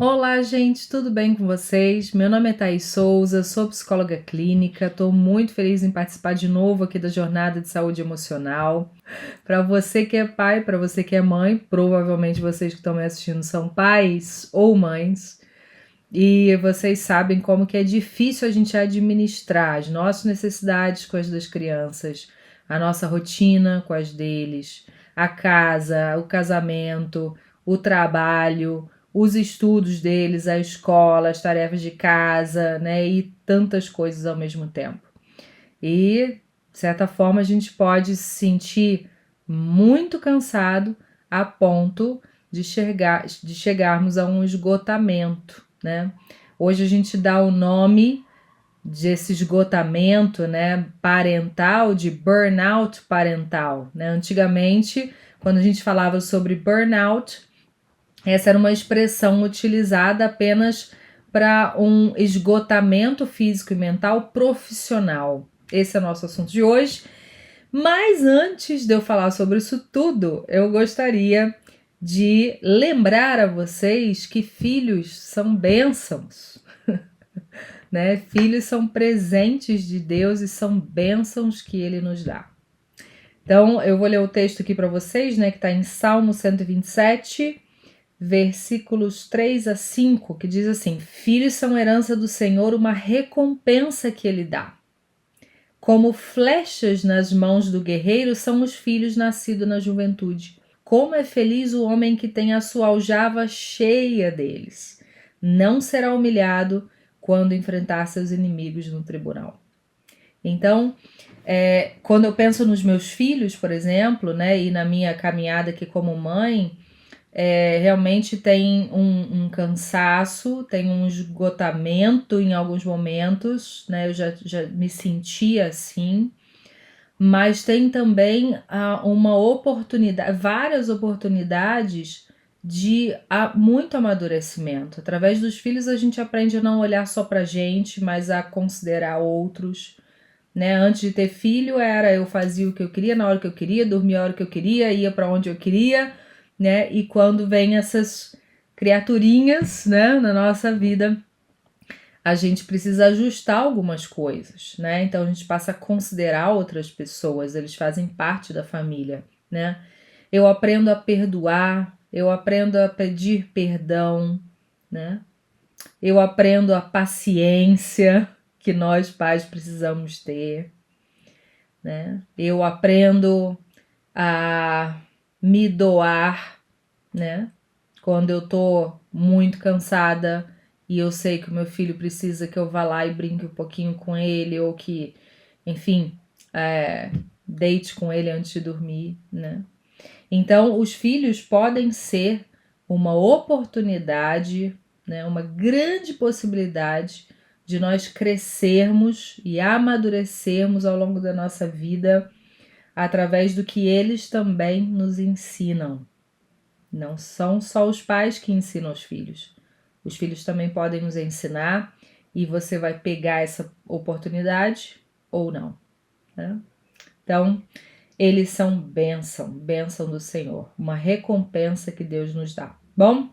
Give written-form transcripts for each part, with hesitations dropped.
Olá, gente, tudo bem com vocês? Meu nome é Thaís Souza, sou psicóloga clínica. Estou muito feliz em participar de novo aqui da Jornada de Saúde Emocional. Para você que é pai, para você que é mãe, provavelmente vocês que estão me assistindo são pais ou mães, e vocês sabem como que é difícil a gente administrar as nossas necessidades com as das crianças, a nossa rotina com as deles, a casa, o casamento, o trabalho, os estudos deles, a escola, as tarefas de casa, né? E tantas coisas ao mesmo tempo. E, de certa forma, a gente pode se sentir muito cansado a ponto de chegarmos a um esgotamento, né? Hoje a gente dá o nome desse esgotamento, né, parental, de burnout parental, né? Antigamente, quando a gente falava sobre burnout, essa era uma expressão utilizada apenas para um esgotamento físico e mental profissional. Esse é o nosso assunto de hoje. Mas antes de eu falar sobre isso tudo, eu gostaria de lembrar a vocês que filhos são bênçãos, né? Filhos são presentes de Deus e são bênçãos que Ele nos dá. Então, eu vou ler o texto aqui para vocês, né? Que está em Salmo 127, versículos 3 a 5, que diz assim: Filhos são herança do Senhor, uma recompensa que Ele dá. Como flechas nas mãos do guerreiro são os filhos nascidos na juventude. Como é feliz o homem que tem a sua aljava cheia deles. Não será humilhado quando enfrentar seus inimigos no tribunal. Então, quando eu penso nos meus filhos, por exemplo, né, e na minha caminhada aqui como mãe, realmente tem um cansaço, tem um esgotamento em alguns momentos, né? Eu já me senti assim, mas tem também uma oportunidade, várias oportunidades de muito amadurecimento. Através dos filhos a gente aprende a não olhar só pra gente, mas a considerar outros, né? Antes de ter filho eu fazia o que eu queria na hora que eu queria, dormia a hora que eu queria, ia para onde eu queria, né? E quando vem essas criaturinhas, né, na nossa vida, a gente precisa ajustar algumas coisas, né? Então a gente passa a considerar outras pessoas, eles fazem parte da família, né? Eu aprendo a perdoar, eu aprendo a pedir perdão, né? Eu aprendo a paciência que nós pais precisamos ter, né? Eu aprendo a me doar, né? Quando eu tô muito cansada e eu sei que o meu filho precisa que eu vá lá e brinque um pouquinho com ele, ou que, enfim, deite com ele antes de dormir, né? Então, os filhos podem ser uma oportunidade, né, uma grande possibilidade de nós crescermos e amadurecermos ao longo da nossa vida através do que eles também nos ensinam. Não são só os pais que ensinam os filhos também podem nos ensinar, e você vai pegar essa oportunidade ou não, né? Então, eles são bênção do Senhor, uma recompensa que Deus nos dá. Bom,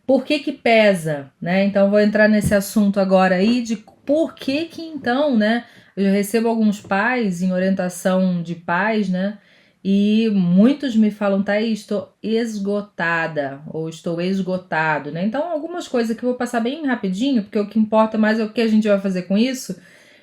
por que pesa, né? Então, vou entrar nesse assunto agora aí de por que então, né? Eu já recebo alguns pais em orientação de pais, né? E muitos me falam, Thaís, estou esgotada ou estou esgotado, né? Então, algumas coisas que eu vou passar bem rapidinho, porque o que importa mais é o que a gente vai fazer com isso.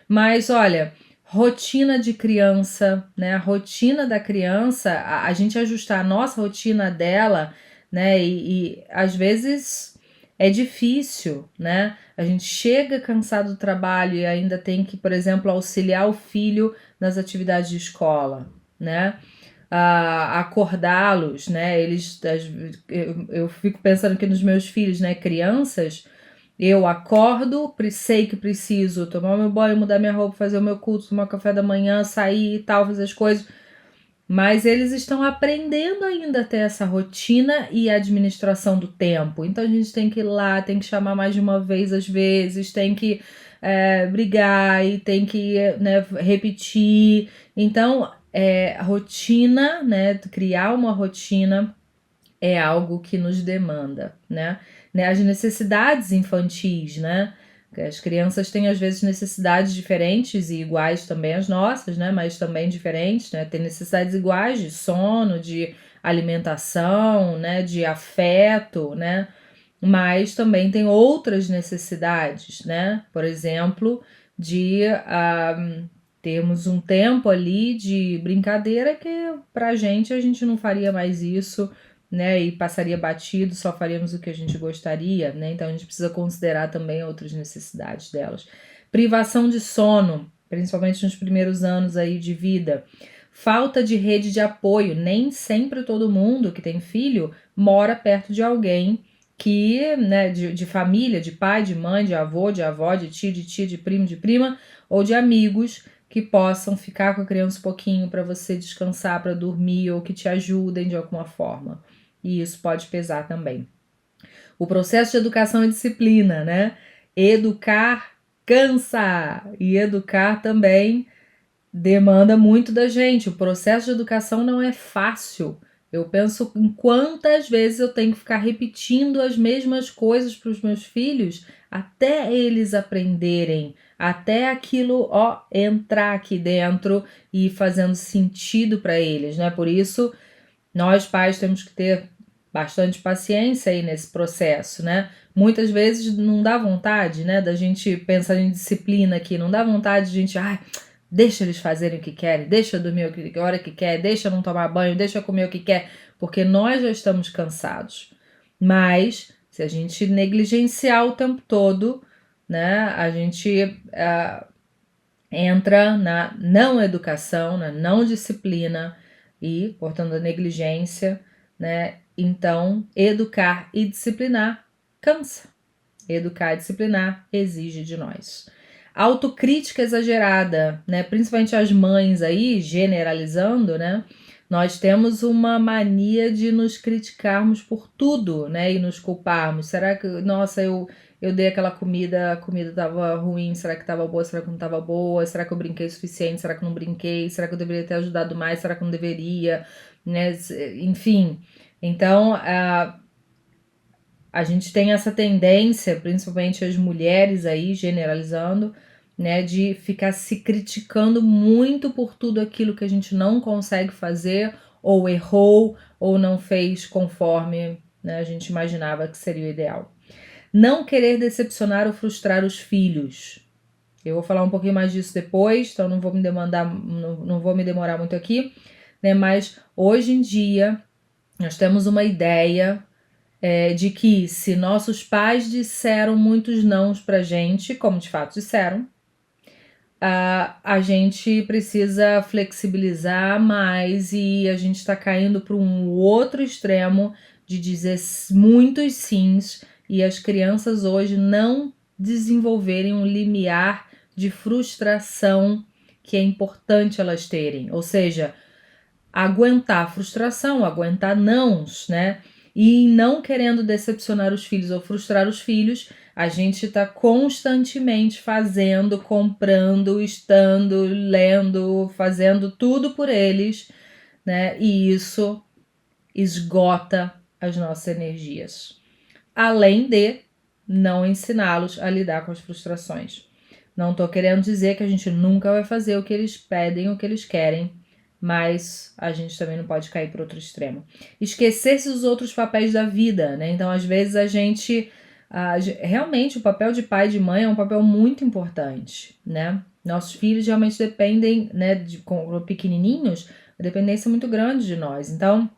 Mas, olha, rotina de criança, né? A rotina da criança, a gente ajustar a nossa rotina dela, né? E às vezes é difícil, né? A gente chega cansado do trabalho e ainda tem que, por exemplo, auxiliar o filho nas atividades de escola, né? Acordá-los, né? Eu fico pensando aqui nos meus filhos, né? Crianças, eu acordo, sei que preciso tomar meu banho, mudar minha roupa, fazer o meu culto, tomar café da manhã, sair e tal, fazer as coisas. Mas eles estão aprendendo ainda a ter essa rotina e administração do tempo. Então a gente tem que ir lá, tem que chamar mais de uma vez às vezes, tem que brigar e tem que, né, repetir. Então, a rotina, né, criar uma rotina é algo que nos demanda, né? né, as necessidades infantis, né? As crianças têm às vezes necessidades diferentes e iguais também as nossas, né? Mas também diferentes, né? Tem necessidades iguais de sono, de alimentação, né? De afeto, né? Mas também tem outras necessidades, né? Por exemplo, de termos um tempo ali de brincadeira que pra gente a gente não faria mais isso, né? E passaria batido, só faríamos o que a gente gostaria, né? Então a gente precisa considerar também outras necessidades delas. Privação de sono, principalmente nos primeiros anos aí de vida. Falta de rede de apoio. Nem sempre todo mundo que tem filho mora perto de alguém que, né, de família, de pai, de mãe, de avô, de avó, de tio, de tia, de primo, de prima, ou de amigos que possam ficar com a criança um pouquinho para você descansar, para dormir, ou que te ajudem de alguma forma. E isso pode pesar também. O processo de educação e disciplina, né? Educar cansa e educar também demanda muito da gente. O processo de educação não é fácil. Eu penso em quantas vezes eu tenho que ficar repetindo as mesmas coisas para os meus filhos até eles aprenderem, até aquilo entrar aqui dentro e fazendo sentido para eles, né? Por isso, nós pais temos que ter bastante paciência aí nesse processo, né? Muitas vezes não dá vontade, né, da gente pensar em disciplina aqui, não dá vontade de a gente, deixa eles fazerem o que querem, deixa eu dormir a hora que quer, deixa eu não tomar banho, deixa eu comer o que quer, porque nós já estamos cansados. Mas, se a gente negligenciar o tempo todo, né, a gente entra na não educação, na não disciplina e, portanto, a negligência, né? Então, educar e disciplinar cansa. Educar e disciplinar exige de nós. Autocrítica exagerada, né? Principalmente as mães aí, generalizando, né? Nós temos uma mania de nos criticarmos por tudo, né? E nos culparmos. Será que, nossa, eu dei aquela comida, a comida estava ruim, será que estava boa, será que não estava boa, será que eu brinquei o suficiente, será que eu não brinquei, será que eu deveria ter ajudado mais, será que eu não deveria, né? Enfim, então a gente tem essa tendência, principalmente as mulheres aí, generalizando, né, de ficar se criticando muito por tudo aquilo que a gente não consegue fazer, ou errou, ou não fez conforme, né, a gente imaginava que seria o ideal. Não querer decepcionar ou frustrar os filhos. Eu vou falar um pouquinho mais disso depois, então não vou me demorar muito aqui, né? Mas hoje em dia nós temos uma ideia de que se nossos pais disseram muitos nãos pra gente, como de fato disseram, a gente precisa flexibilizar mais e a gente está caindo para um outro extremo de dizer muitos sims e as crianças hoje não desenvolverem um limiar de frustração que é importante elas terem, ou seja, aguentar frustração, aguentar nãos, né? E não querendo decepcionar os filhos ou frustrar os filhos, a gente está constantemente fazendo, comprando, estando, lendo, fazendo tudo por eles, né? E isso esgota as nossas energias. Além de não ensiná-los a lidar com as frustrações. Não estou querendo dizer que a gente nunca vai fazer o que eles pedem, o que eles querem, mas a gente também não pode cair para outro extremo. Esquecer-se dos outros papéis da vida, né? Então, às vezes, a gente... realmente, o papel de pai e de mãe é um papel muito importante, né? Nossos filhos realmente dependem, né, com pequenininhos, a dependência é muito grande de nós. Então,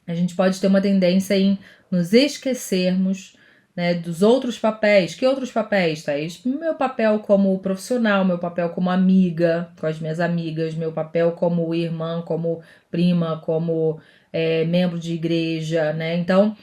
a gente pode ter uma tendência em nos esquecermos, né, dos outros papéis. Que outros papéis, Thaís? Meu papel como profissional, meu papel como amiga, com as minhas amigas, meu papel como irmã, como prima, como membro de igreja, né? Então,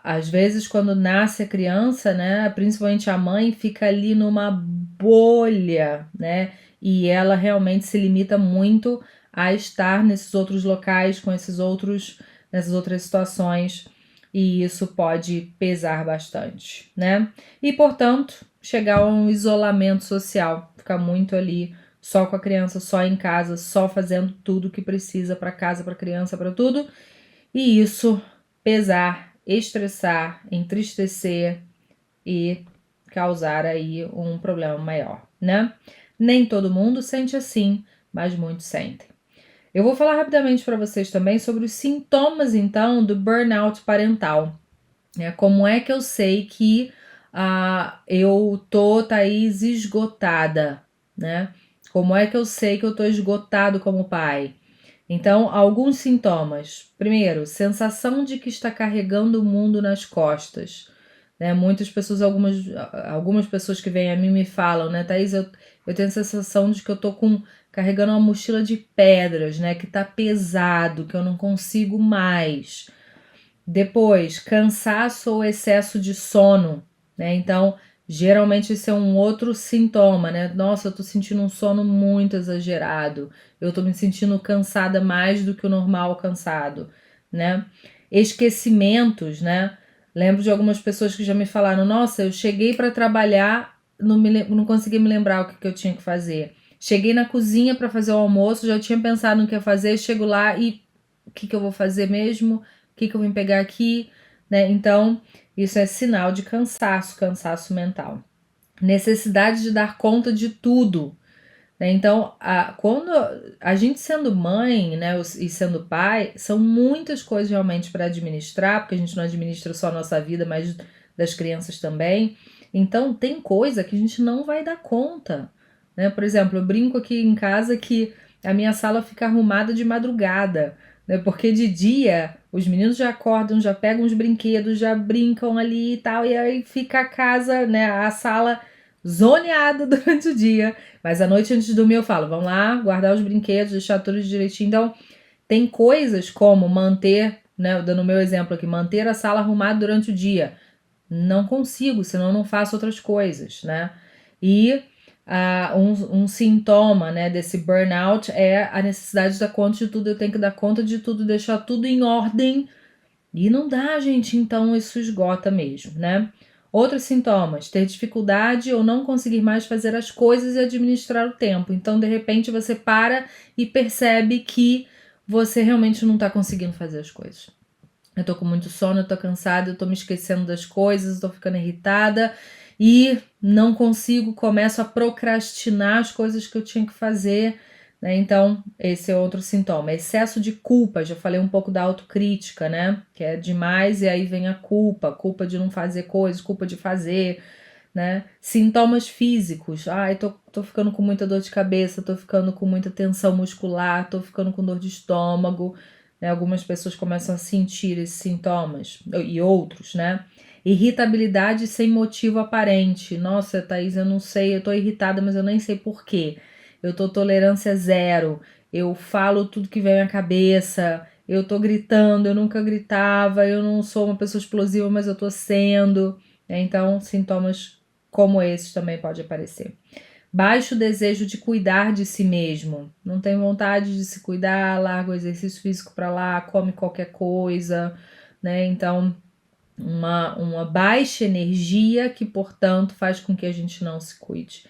às vezes, quando nasce a criança, né, principalmente a mãe, fica ali numa bolha, né? E ela realmente se limita muito a estar nesses outros locais, com nessas outras situações, e isso pode pesar bastante, né? E, portanto, chegar a um isolamento social, ficar muito ali só com a criança, só em casa, só fazendo tudo que precisa para casa, para criança, para tudo, e isso pesar estressar, entristecer e causar aí um problema maior, né? Nem todo mundo sente assim, mas muitos sentem. Eu vou falar rapidamente para vocês também sobre os sintomas, então, do burnout parental. Como é que eu sei que eu tô, Thaís, esgotada, né? Como é que eu sei que eu tô esgotado como pai? Então, alguns sintomas. Primeiro, sensação de que está carregando o mundo nas costas. Né? Muitas pessoas, algumas pessoas que vêm a mim me falam, né, Thaís, eu tenho a sensação de que eu tô carregando uma mochila de pedras, né? Que tá pesado, que eu não consigo mais. Depois, cansaço ou excesso de sono, né? Então, geralmente esse é um outro sintoma, né? Nossa, eu tô sentindo um sono muito exagerado. Eu tô me sentindo cansada mais do que o normal cansado, né? Esquecimentos, né? Lembro de algumas pessoas que já me falaram: nossa, eu cheguei para trabalhar, não consegui me lembrar o que eu tinha que fazer. Cheguei na cozinha para fazer o almoço, já tinha pensado no que ia fazer, chego lá e o que eu vou fazer mesmo? O que eu vim pegar aqui? Né? Então, isso é sinal de cansaço mental. Necessidade de dar conta de tudo. Né? Então, quando a gente sendo mãe, né, e sendo pai, são muitas coisas realmente para administrar, porque a gente não administra só a nossa vida, mas das crianças também. Então, tem coisa que a gente não vai dar conta. Né? Por exemplo, eu brinco aqui em casa que a minha sala fica arrumada de madrugada, né? Porque de dia os meninos já acordam, já pegam os brinquedos, já brincam ali e tal, e aí fica a casa, né, a sala zoneada durante o dia. Mas à noite, antes de dormir, eu falo: vamos lá, guardar os brinquedos, deixar tudo direitinho. Então, tem coisas como manter, né, dando o meu exemplo aqui, manter a sala arrumada durante o dia. Não consigo, senão eu não faço outras coisas, né? E um sintoma, né, desse burnout é a necessidade de dar conta de tudo. Eu tenho que dar conta de tudo, deixar tudo em ordem. E não dá, gente, então isso esgota mesmo, né? Outros sintomas: ter dificuldade ou não conseguir mais fazer as coisas e administrar o tempo. Então, de repente, você para e percebe que você realmente não está conseguindo fazer as coisas. Eu tô com muito sono, eu tô cansada, eu tô me esquecendo das coisas, tô ficando irritada e não consigo, começo a procrastinar as coisas que eu tinha que fazer, né? Então, esse é outro sintoma. Excesso de culpa, já falei um pouco da autocrítica, né? Que é demais e aí vem a culpa de não fazer coisas, culpa de fazer, né? Sintomas físicos. Ai, tô ficando com muita dor de cabeça, tô ficando com muita tensão muscular, tô ficando com dor de estômago, né? Algumas pessoas começam a sentir esses sintomas, e outros, né? Irritabilidade sem motivo aparente. Nossa, Thaís, eu não sei, eu tô irritada, mas eu nem sei por quê. Eu tô tolerância zero, eu falo tudo que vem à cabeça, eu tô gritando, eu nunca gritava, eu não sou uma pessoa explosiva, mas eu tô sendo. Então, sintomas como esses também pode aparecer. Baixo desejo de cuidar de si mesmo. Não tem vontade de se cuidar, larga o exercício físico para lá, come qualquer coisa, né? Então, uma baixa energia que, portanto, faz com que a gente não se cuide.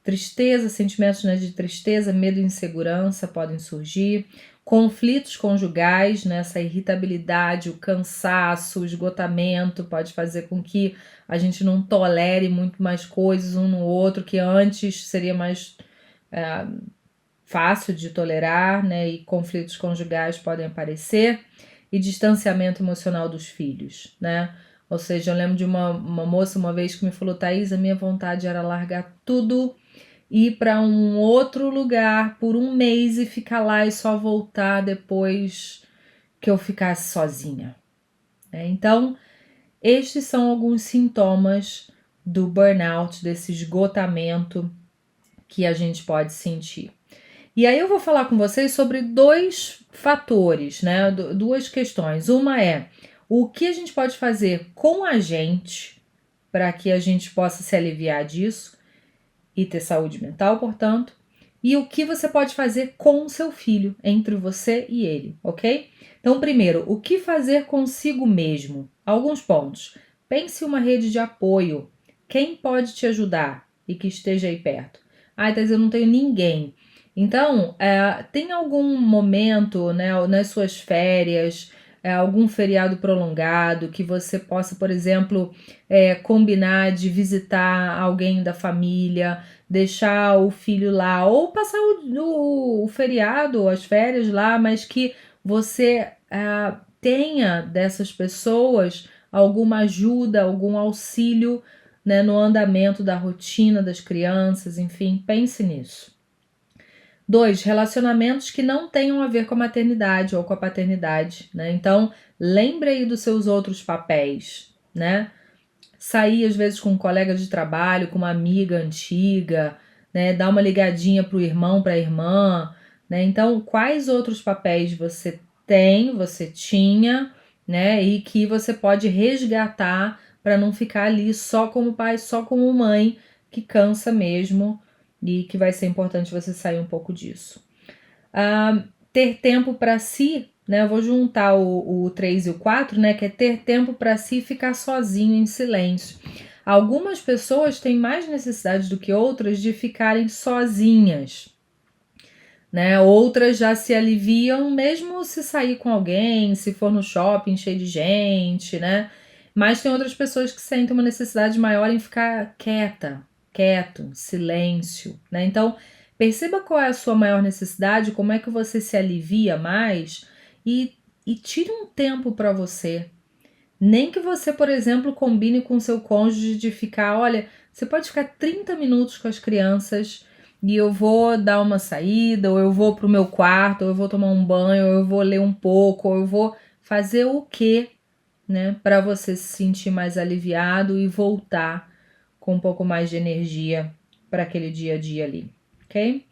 Tristeza, sentimentos, né, de tristeza, medo e insegurança podem surgir. Conflitos conjugais, né, essa irritabilidade, o cansaço, o esgotamento pode fazer com que a gente não tolere muito mais coisas um no outro, que antes seria mais fácil de tolerar, né, e conflitos conjugais podem aparecer. E distanciamento emocional dos filhos, né? Ou seja, eu lembro de uma moça uma vez que me falou: Thaís, a minha vontade era largar tudo, ir para um outro lugar por um mês e ficar lá e só voltar depois que eu ficasse sozinha. Então, estes são alguns sintomas do burnout, desse esgotamento que a gente pode sentir. E aí eu vou falar com vocês sobre dois fatores, né? Duas questões. Uma é o que a gente pode fazer com a gente para que a gente possa se aliviar disso e ter saúde mental, portanto, e o que você pode fazer com o seu filho, entre você e ele, ok? Então, primeiro, o que fazer consigo mesmo? Alguns pontos. Pense em uma rede de apoio. Quem pode te ajudar e que esteja aí perto? Ah, Thais, eu não tenho ninguém. Então, tem algum momento, né, nas suas férias, algum feriado prolongado, que você possa, por exemplo, combinar de visitar alguém da família, deixar o filho lá, ou passar o feriado, as férias lá, mas que você tenha dessas pessoas alguma ajuda, algum auxílio, né, no andamento da rotina das crianças, enfim, pense nisso. 2, relacionamentos que não tenham a ver com a maternidade ou com a paternidade, né? Então, lembre aí dos seus outros papéis, né? Sair às vezes com um colega de trabalho, com uma amiga antiga, né? Dar uma ligadinha pro irmão, para a irmã, né? Então, quais outros papéis você tem, você tinha, né? E que você pode resgatar para não ficar ali só como pai, só como mãe, que cansa mesmo e que vai ser importante você sair um pouco disso. Ter tempo para si, né? Eu vou juntar o 3 e o 4, né? Que é ter tempo para si e ficar sozinho em silêncio. Algumas pessoas têm mais necessidade do que outras de ficarem sozinhas, né? Outras já se aliviam mesmo se sair com alguém, se for no shopping cheio de gente, né? Mas tem outras pessoas que sentem uma necessidade maior em ficar quieto, silêncio, né? Então, perceba qual é a sua maior necessidade, como é que você se alivia mais e tire um tempo para você. Nem que você, por exemplo, combine com seu cônjuge de ficar, olha, você pode ficar 30 minutos com as crianças e eu vou dar uma saída, ou eu vou pro meu quarto, ou eu vou tomar um banho, ou eu vou ler um pouco, ou eu vou fazer o quê, né, para você se sentir mais aliviado e voltar com um pouco mais de energia para aquele dia a dia ali, ok?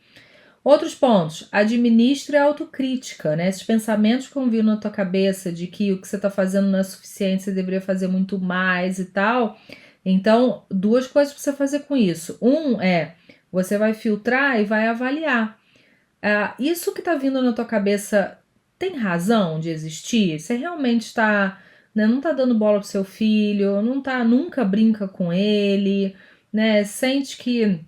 Outros pontos, administre a autocrítica, né? Esses pensamentos que vão vir na tua cabeça de que o que você está fazendo não é suficiente, você deveria fazer muito mais e tal. Então, duas coisas para você fazer com isso. Você vai filtrar e vai avaliar. Isso que está vindo na tua cabeça tem razão de existir? Você realmente está, né, não está dando bola pro seu filho, nunca brinca com ele, né? Sente que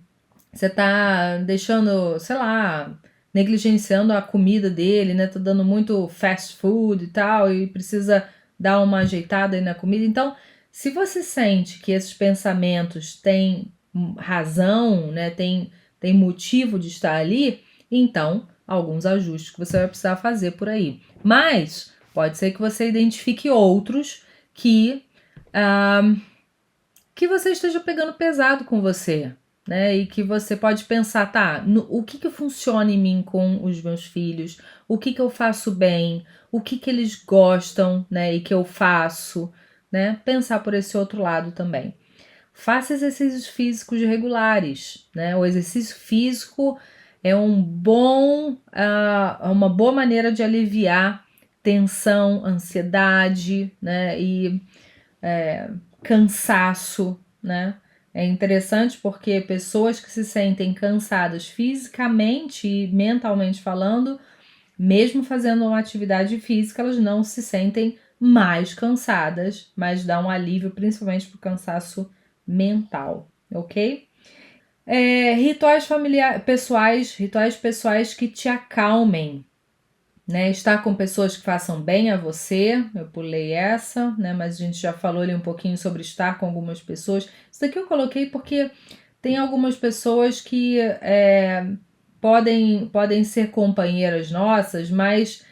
você tá deixando, sei lá, negligenciando a comida dele, né? Tá dando muito fast food e tal, e precisa dar uma ajeitada aí na comida. Então, se você sente que esses pensamentos têm razão, né? Tem motivo de estar ali, então alguns ajustes que você vai precisar fazer por aí. Mas pode ser que você identifique outros que você esteja pegando pesado com você, né? E que você pode pensar, tá, o que funciona em mim com os meus filhos? O que eu faço bem? O que eles gostam, né? E que eu faço, né? Pensar por esse outro lado também. Faça exercícios físicos regulares, né? O exercício físico é uma boa maneira de aliviar tensão, ansiedade, né? E cansaço, né? É interessante porque pessoas que se sentem cansadas fisicamente e mentalmente falando, mesmo fazendo uma atividade física, elas não se sentem mais cansadas, mas dá um alívio principalmente para o cansaço mental, ok? Rituais pessoais que te acalmem, né? Estar com pessoas que façam bem a você, eu pulei essa, né? Mas a gente já falou ali um pouquinho sobre estar com algumas pessoas. Isso daqui eu coloquei porque tem algumas pessoas que podem ser companheiras nossas, mas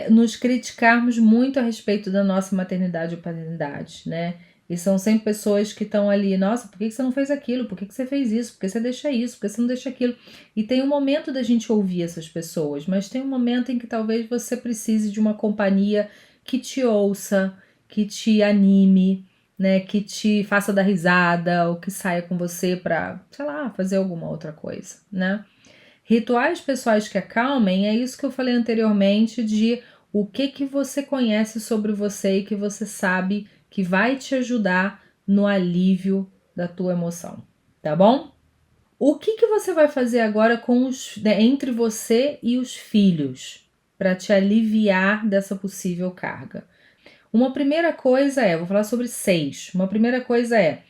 nos criticarmos muito a respeito da nossa maternidade ou paternidade, né? E são sempre pessoas que estão ali, nossa, por que você não fez aquilo? Por que você fez isso? Por que você deixa isso? Por que você não deixa aquilo? E tem um momento da gente ouvir essas pessoas, mas tem um momento em que talvez você precise de uma companhia que te ouça, que te anime, né? Que te faça dar risada ou que saia com você para, sei lá, fazer alguma outra coisa, né? Rituais pessoais que acalmem é isso que eu falei anteriormente de o que você conhece sobre você e que você sabe que vai te ajudar no alívio da tua emoção, tá bom? O que você vai fazer agora entre você e os filhos para te aliviar dessa possível carga? Uma primeira coisa vou falar sobre 6. Uma primeira coisa é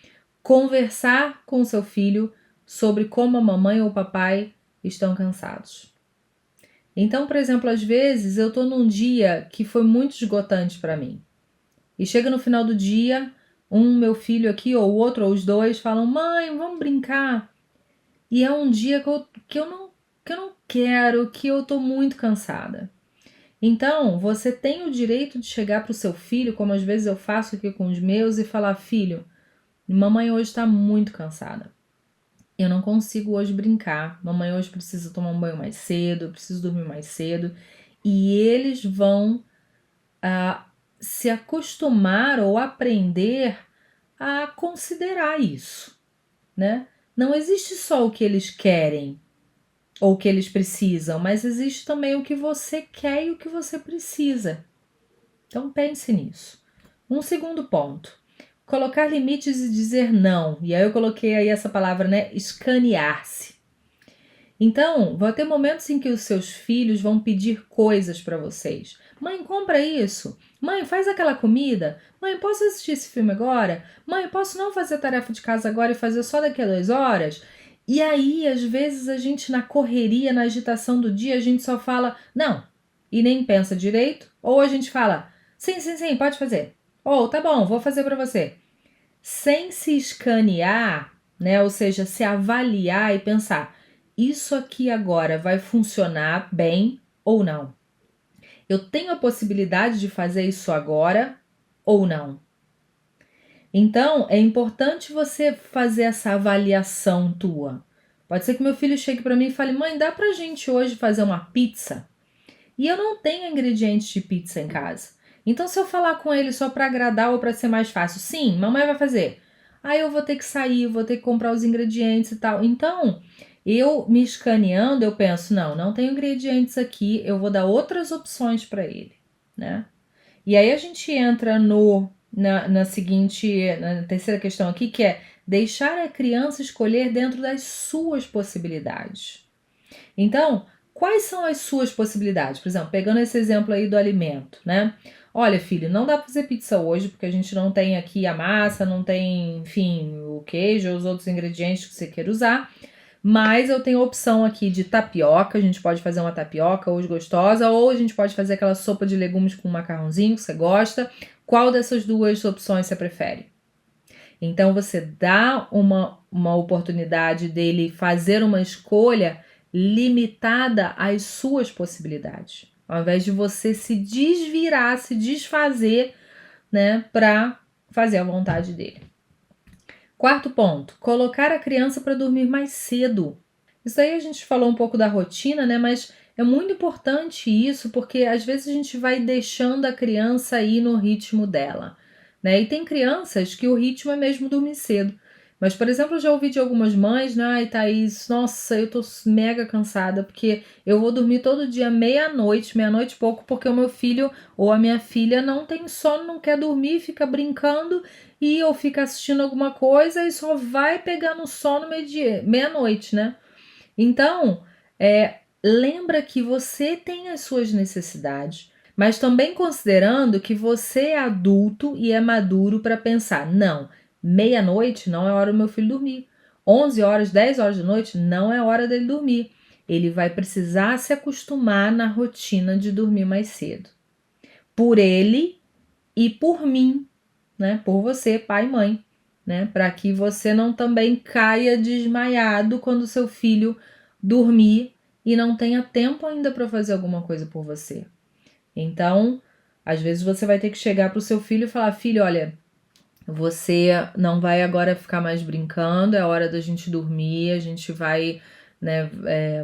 conversar com o seu filho sobre como a mamãe ou o papai estão cansados. Então, por exemplo, às vezes eu tô num dia que foi muito esgotante para mim. E chega no final do dia, meu filho aqui, ou o outro, ou os dois, falam: Mãe, vamos brincar. E é um dia que eu não quero, que eu tô muito cansada. Então, você tem o direito de chegar para o seu filho, como às vezes eu faço aqui com os meus, e falar: Filho, mamãe hoje está muito cansada. Eu não consigo hoje brincar. Mamãe hoje precisa tomar um banho mais cedo, eu preciso dormir mais cedo. E eles vão se acostumar ou aprender a considerar isso, né? Não existe só o que eles querem ou o que eles precisam, mas existe também o que você quer e o que você precisa. Então pense nisso. Um segundo ponto. Colocar limites e dizer não. E aí eu coloquei aí essa palavra, né? Escanear-se. Então, vão ter momentos em que os seus filhos vão pedir coisas para vocês. Mãe, compra isso. Mãe, faz aquela comida. Mãe, posso assistir esse filme agora? Mãe, posso não fazer a tarefa de casa agora e fazer só daqui a 2 horas? E aí, às vezes, a gente na correria, na agitação do dia, a gente só fala não e nem pensa direito. Ou a gente fala sim, sim, sim, pode fazer. Ou tá bom, vou fazer para você. Sem se escanear, né? Ou seja, se avaliar e pensar: isso aqui agora vai funcionar bem ou não? Eu tenho a possibilidade de fazer isso agora ou não? Então, é importante você fazer essa avaliação tua. Pode ser que meu filho chegue para mim e fale: Mãe, dá pra gente hoje fazer uma pizza? E eu não tenho ingredientes de pizza em casa. Então, se eu falar com ele só para agradar ou para ser mais fácil, sim, mamãe vai fazer. Aí eu vou ter que sair, vou ter que comprar os ingredientes e tal. Então, eu me escaneando, eu penso, não tem ingredientes aqui, eu vou dar outras opções para ele, né? E aí a gente entra na terceira questão aqui, que é deixar a criança escolher dentro das suas possibilidades. Então, quais são as suas possibilidades? Por exemplo, pegando esse exemplo aí do alimento, né? Olha, filho, não dá para fazer pizza hoje porque a gente não tem aqui a massa, não tem, enfim, o queijo ou os outros ingredientes que você queira usar. Mas eu tenho a opção aqui de tapioca, a gente pode fazer uma tapioca hoje gostosa, ou a gente pode fazer aquela sopa de legumes com macarrãozinho que você gosta. Qual dessas duas opções você prefere? Então você dá uma oportunidade dele fazer uma escolha limitada às suas possibilidades, ao invés de você se desvirar, se desfazer, né, para fazer a vontade dele. Quarto ponto, colocar a criança para dormir mais cedo. Isso aí a gente falou um pouco da rotina, né, mas é muito importante isso, porque às vezes a gente vai deixando a criança ir no ritmo dela, né? E tem crianças que o ritmo é mesmo dormir cedo. Mas, por exemplo, eu já ouvi de algumas mães, né? Ai, Thaís, nossa, eu tô mega cansada, porque eu vou dormir todo dia meia-noite e pouco, porque o meu filho ou a minha filha não tem sono, não quer dormir, fica brincando e ou fica assistindo alguma coisa e só vai pegar no sono meia-noite, né? Então, lembra que você tem as suas necessidades, mas também considerando que você é adulto e é maduro para pensar: não, meia-noite não é hora do meu filho dormir. 11 horas, 10 horas da noite não é hora dele dormir. Ele vai precisar se acostumar na rotina de dormir mais cedo. Por ele e por mim, né? Por você, pai e mãe, né? Para que você não também caia desmaiado quando seu filho dormir e não tenha tempo ainda para fazer alguma coisa por você. Então, às vezes você vai ter que chegar para o seu filho e falar: filho, olha, você não vai agora ficar mais brincando, é hora da gente dormir, a gente vai, né,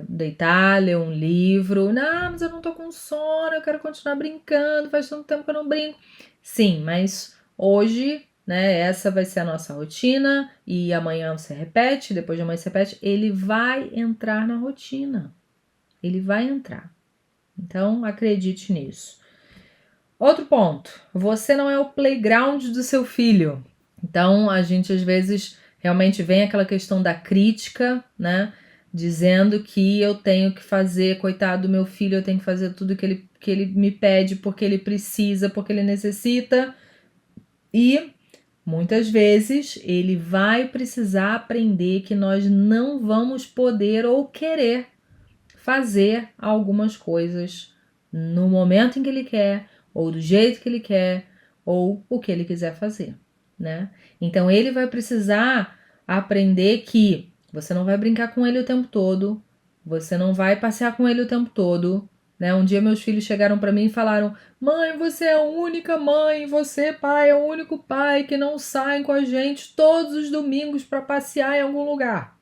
deitar, ler um livro. Não, mas eu não tô com sono, eu quero continuar brincando, faz tanto tempo que eu não brinco. Sim, mas hoje, né, essa vai ser a nossa rotina e amanhã você repete, depois de amanhã você repete. Ele vai entrar na rotina, ele vai entrar. Então, acredite nisso. Outro ponto, você não é o playground do seu filho. Então, a gente às vezes realmente vem aquela questão da crítica, né? Dizendo que eu tenho que fazer, coitado do meu filho, eu tenho que fazer tudo que ele me pede porque ele precisa, porque ele necessita. E muitas vezes ele vai precisar aprender que nós não vamos poder ou querer fazer algumas coisas no momento em que ele quer, ou do jeito que ele quer, ou o que ele quiser fazer, né? Então ele vai precisar aprender que você não vai brincar com ele o tempo todo, você não vai passear com ele o tempo todo, né? Um dia meus filhos chegaram para mim e falaram: "Mãe, você é a única mãe, você, pai, é o único pai que não sai com a gente todos os domingos para passear em algum lugar",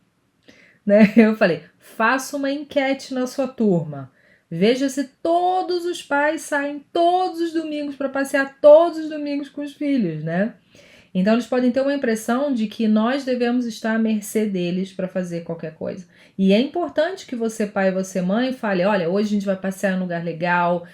né? Eu falei: "Faça uma enquete na sua turma. Veja se todos os pais saem todos os domingos para passear todos os domingos com os filhos, né?" Então eles podem ter uma impressão de que nós devemos estar à mercê deles para fazer qualquer coisa. E é importante que você, pai e você, mãe, fale: "Olha, hoje a gente vai passear em um lugar legal,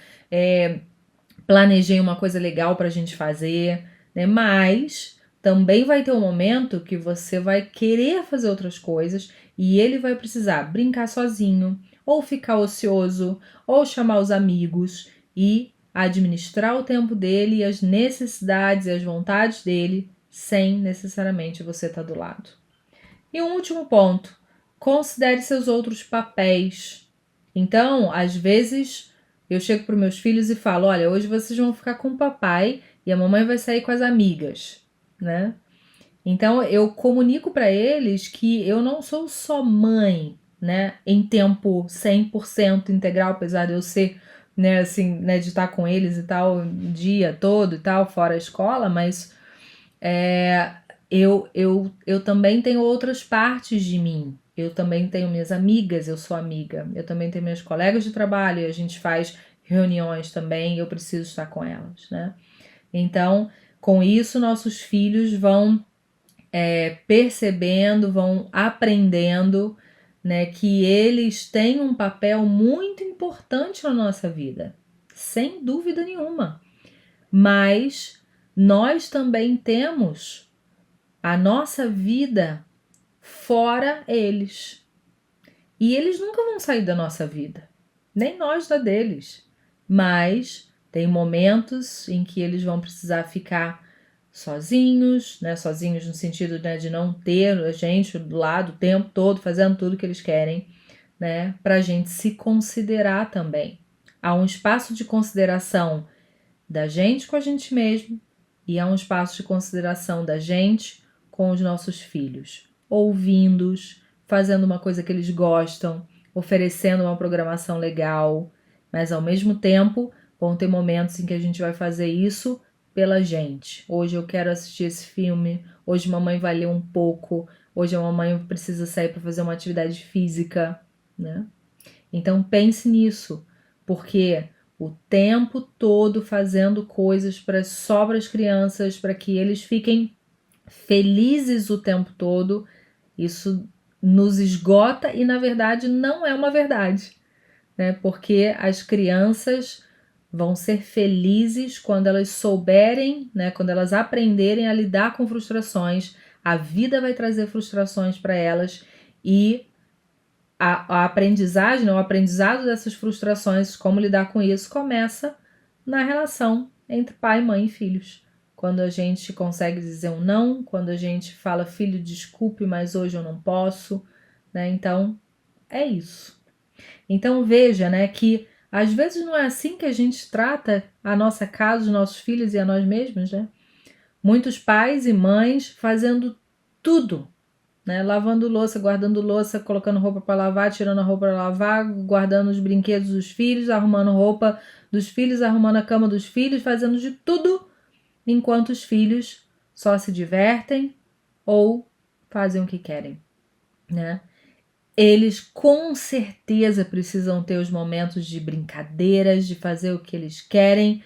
planejei uma coisa legal para a gente fazer", né? Mas também vai ter um momento que você vai querer fazer outras coisas e ele vai precisar brincar sozinho, ou ficar ocioso, ou chamar os amigos e administrar o tempo dele e as necessidades e as vontades dele sem necessariamente você estar do lado. E um último ponto: considere seus outros papéis. Então, às vezes, eu chego para os meus filhos e falo: "Olha, hoje vocês vão ficar com o papai e a mamãe vai sair com as amigas", né? Então, eu comunico para eles que eu não sou só mãe, né, em tempo 100% integral, apesar de eu ser, né, assim, né, de estar com eles e tal, o dia todo e tal, fora a escola, mas eu também tenho outras partes de mim. Eu também tenho minhas amigas, eu sou amiga. Eu também tenho meus colegas de trabalho, e a gente faz reuniões também, e eu preciso estar com elas, né? Então, com isso, nossos filhos vão percebendo, vão aprendendo, né, que eles têm um papel muito importante na nossa vida, sem dúvida nenhuma. Mas nós também temos a nossa vida fora eles. E eles nunca vão sair da nossa vida, nem nós da deles. Mas tem momentos em que eles vão precisar ficar sozinhos, né? Sozinhos no sentido, né, de não ter a gente do lado o tempo todo fazendo tudo que eles querem, né? Para a gente se considerar também. Há um espaço de consideração da gente com a gente mesmo e há um espaço de consideração da gente com os nossos filhos, ouvindo-os, fazendo uma coisa que eles gostam, oferecendo uma programação legal, mas ao mesmo tempo vão ter momentos em que a gente vai fazer isso pela gente. Hoje eu quero assistir esse filme, hoje mamãe vai ler um pouco, hoje a mamãe precisa sair para fazer uma atividade física, né? Então pense nisso, porque o tempo todo fazendo coisas só para as crianças, para que eles fiquem felizes o tempo todo, isso nos esgota e na verdade não é uma verdade, né? Porque as crianças vão ser felizes quando elas souberem, né? Quando elas aprenderem a lidar com frustrações. A vida vai trazer frustrações para elas e a aprendizagem, o aprendizado dessas frustrações, como lidar com isso, começa na relação entre pai, mãe e filhos. Quando a gente consegue dizer um não, quando a gente fala: "Filho, desculpe, mas hoje eu não posso", né? Então, é isso. Então veja, né, que às vezes não é assim que a gente trata a nossa casa, os nossos filhos e a nós mesmos, né? Muitos pais e mães fazendo tudo, né? Lavando louça, guardando louça, colocando roupa para lavar, tirando a roupa para lavar, guardando os brinquedos dos filhos, arrumando roupa dos filhos, arrumando a cama dos filhos, fazendo de tudo, enquanto os filhos só se divertem ou fazem o que querem, né? Eles com certeza precisam ter os momentos de brincadeiras, de fazer o que eles querem,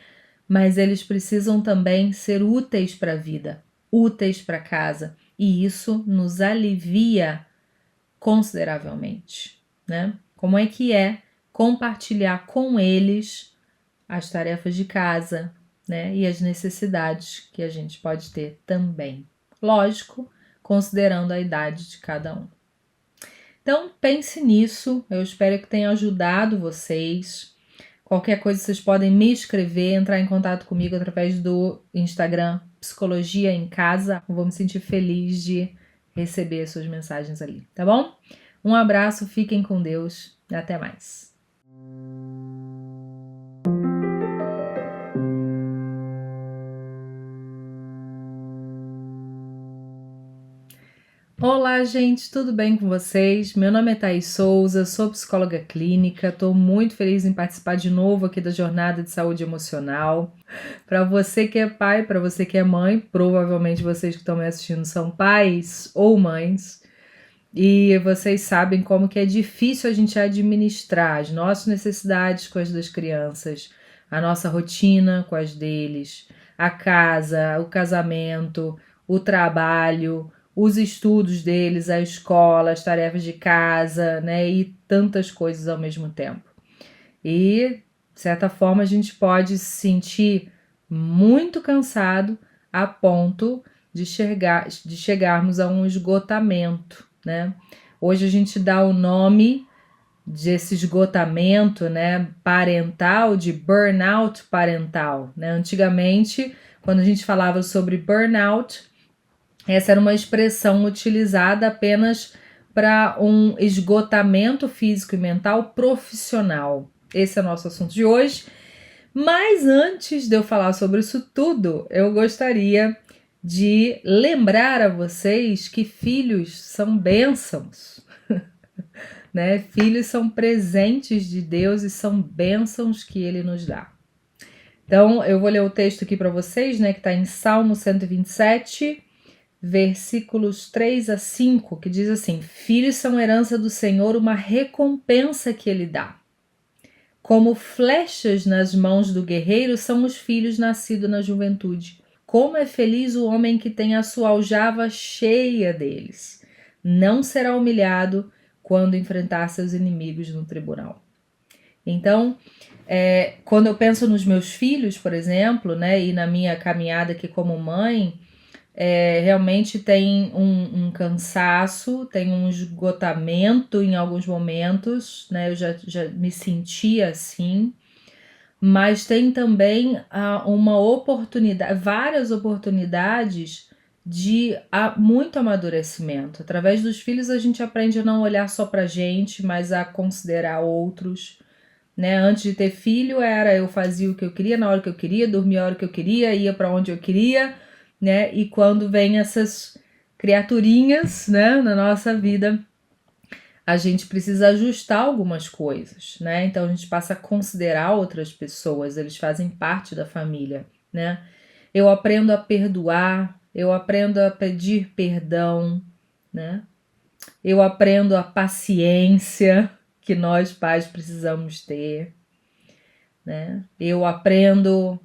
mas eles precisam também ser úteis para a vida, úteis para casa, e isso nos alivia consideravelmente, né? Como é compartilhar com eles as tarefas de casa, né? E as necessidades que a gente pode ter também. Lógico, considerando a idade de cada um. Então, pense nisso. Eu espero que tenha ajudado vocês. Qualquer coisa, vocês podem me escrever, entrar em contato comigo através do Instagram Psicologia em Casa. Eu vou me sentir feliz de receber suas mensagens ali, tá bom? Um abraço, fiquem com Deus Até mais. Olá, gente, tudo bem com vocês? Meu nome é Thaís Souza, sou psicóloga clínica, estou muito feliz em participar de novo aqui da Jornada de Saúde Emocional. Para você que é pai, para você que é mãe, provavelmente vocês que estão me assistindo são pais ou mães, e vocês sabem como que é difícil a gente administrar as nossas necessidades com as das crianças, a nossa rotina com as deles, a casa, o casamento, o trabalho, os estudos deles, a escola, as tarefas de casa, né? E tantas coisas ao mesmo tempo. E, de certa forma, a gente pode se sentir muito cansado a ponto de chegarmos a um esgotamento, né? Hoje a gente dá o nome desse esgotamento, né, parental, de burnout parental, né? Antigamente, quando a gente falava sobre burnout, essa era uma expressão utilizada apenas para um esgotamento físico e mental profissional. Esse é o nosso assunto de hoje. Mas antes de eu falar sobre isso tudo, eu gostaria de lembrar a vocês que filhos são bênçãos, né? Filhos são presentes de Deus e são bênçãos que Ele nos dá. Então, eu vou ler o texto aqui para vocês, né? Que está em Salmo 127, versículos 3 a 5, que diz assim: Filhos são herança do Senhor, uma recompensa que Ele dá. Como flechas nas mãos do guerreiro são os filhos nascidos na juventude. Como é feliz o homem que tem a sua aljava cheia deles. Não será humilhado quando enfrentar seus inimigos no tribunal. Então, quando eu penso nos meus filhos, por exemplo, né, e na minha caminhada aqui como mãe, realmente tem um cansaço, tem um esgotamento em alguns momentos, né? Eu já me senti assim, mas tem também uma oportunidade, várias oportunidades de muito amadurecimento. Através dos filhos a gente aprende a não olhar só pra gente, mas a considerar outros, né? Antes de ter filho eu fazia o que eu queria na hora que eu queria, dormia a hora que eu queria, ia para onde eu queria, né? E quando vem essas criaturinhas, né, na nossa vida, a gente precisa ajustar algumas coisas, né? Então a gente passa a considerar outras pessoas, eles fazem parte da família, né? Eu aprendo a perdoar, eu aprendo a pedir perdão, né? Eu aprendo a paciência que nós pais precisamos ter, né? Eu aprendo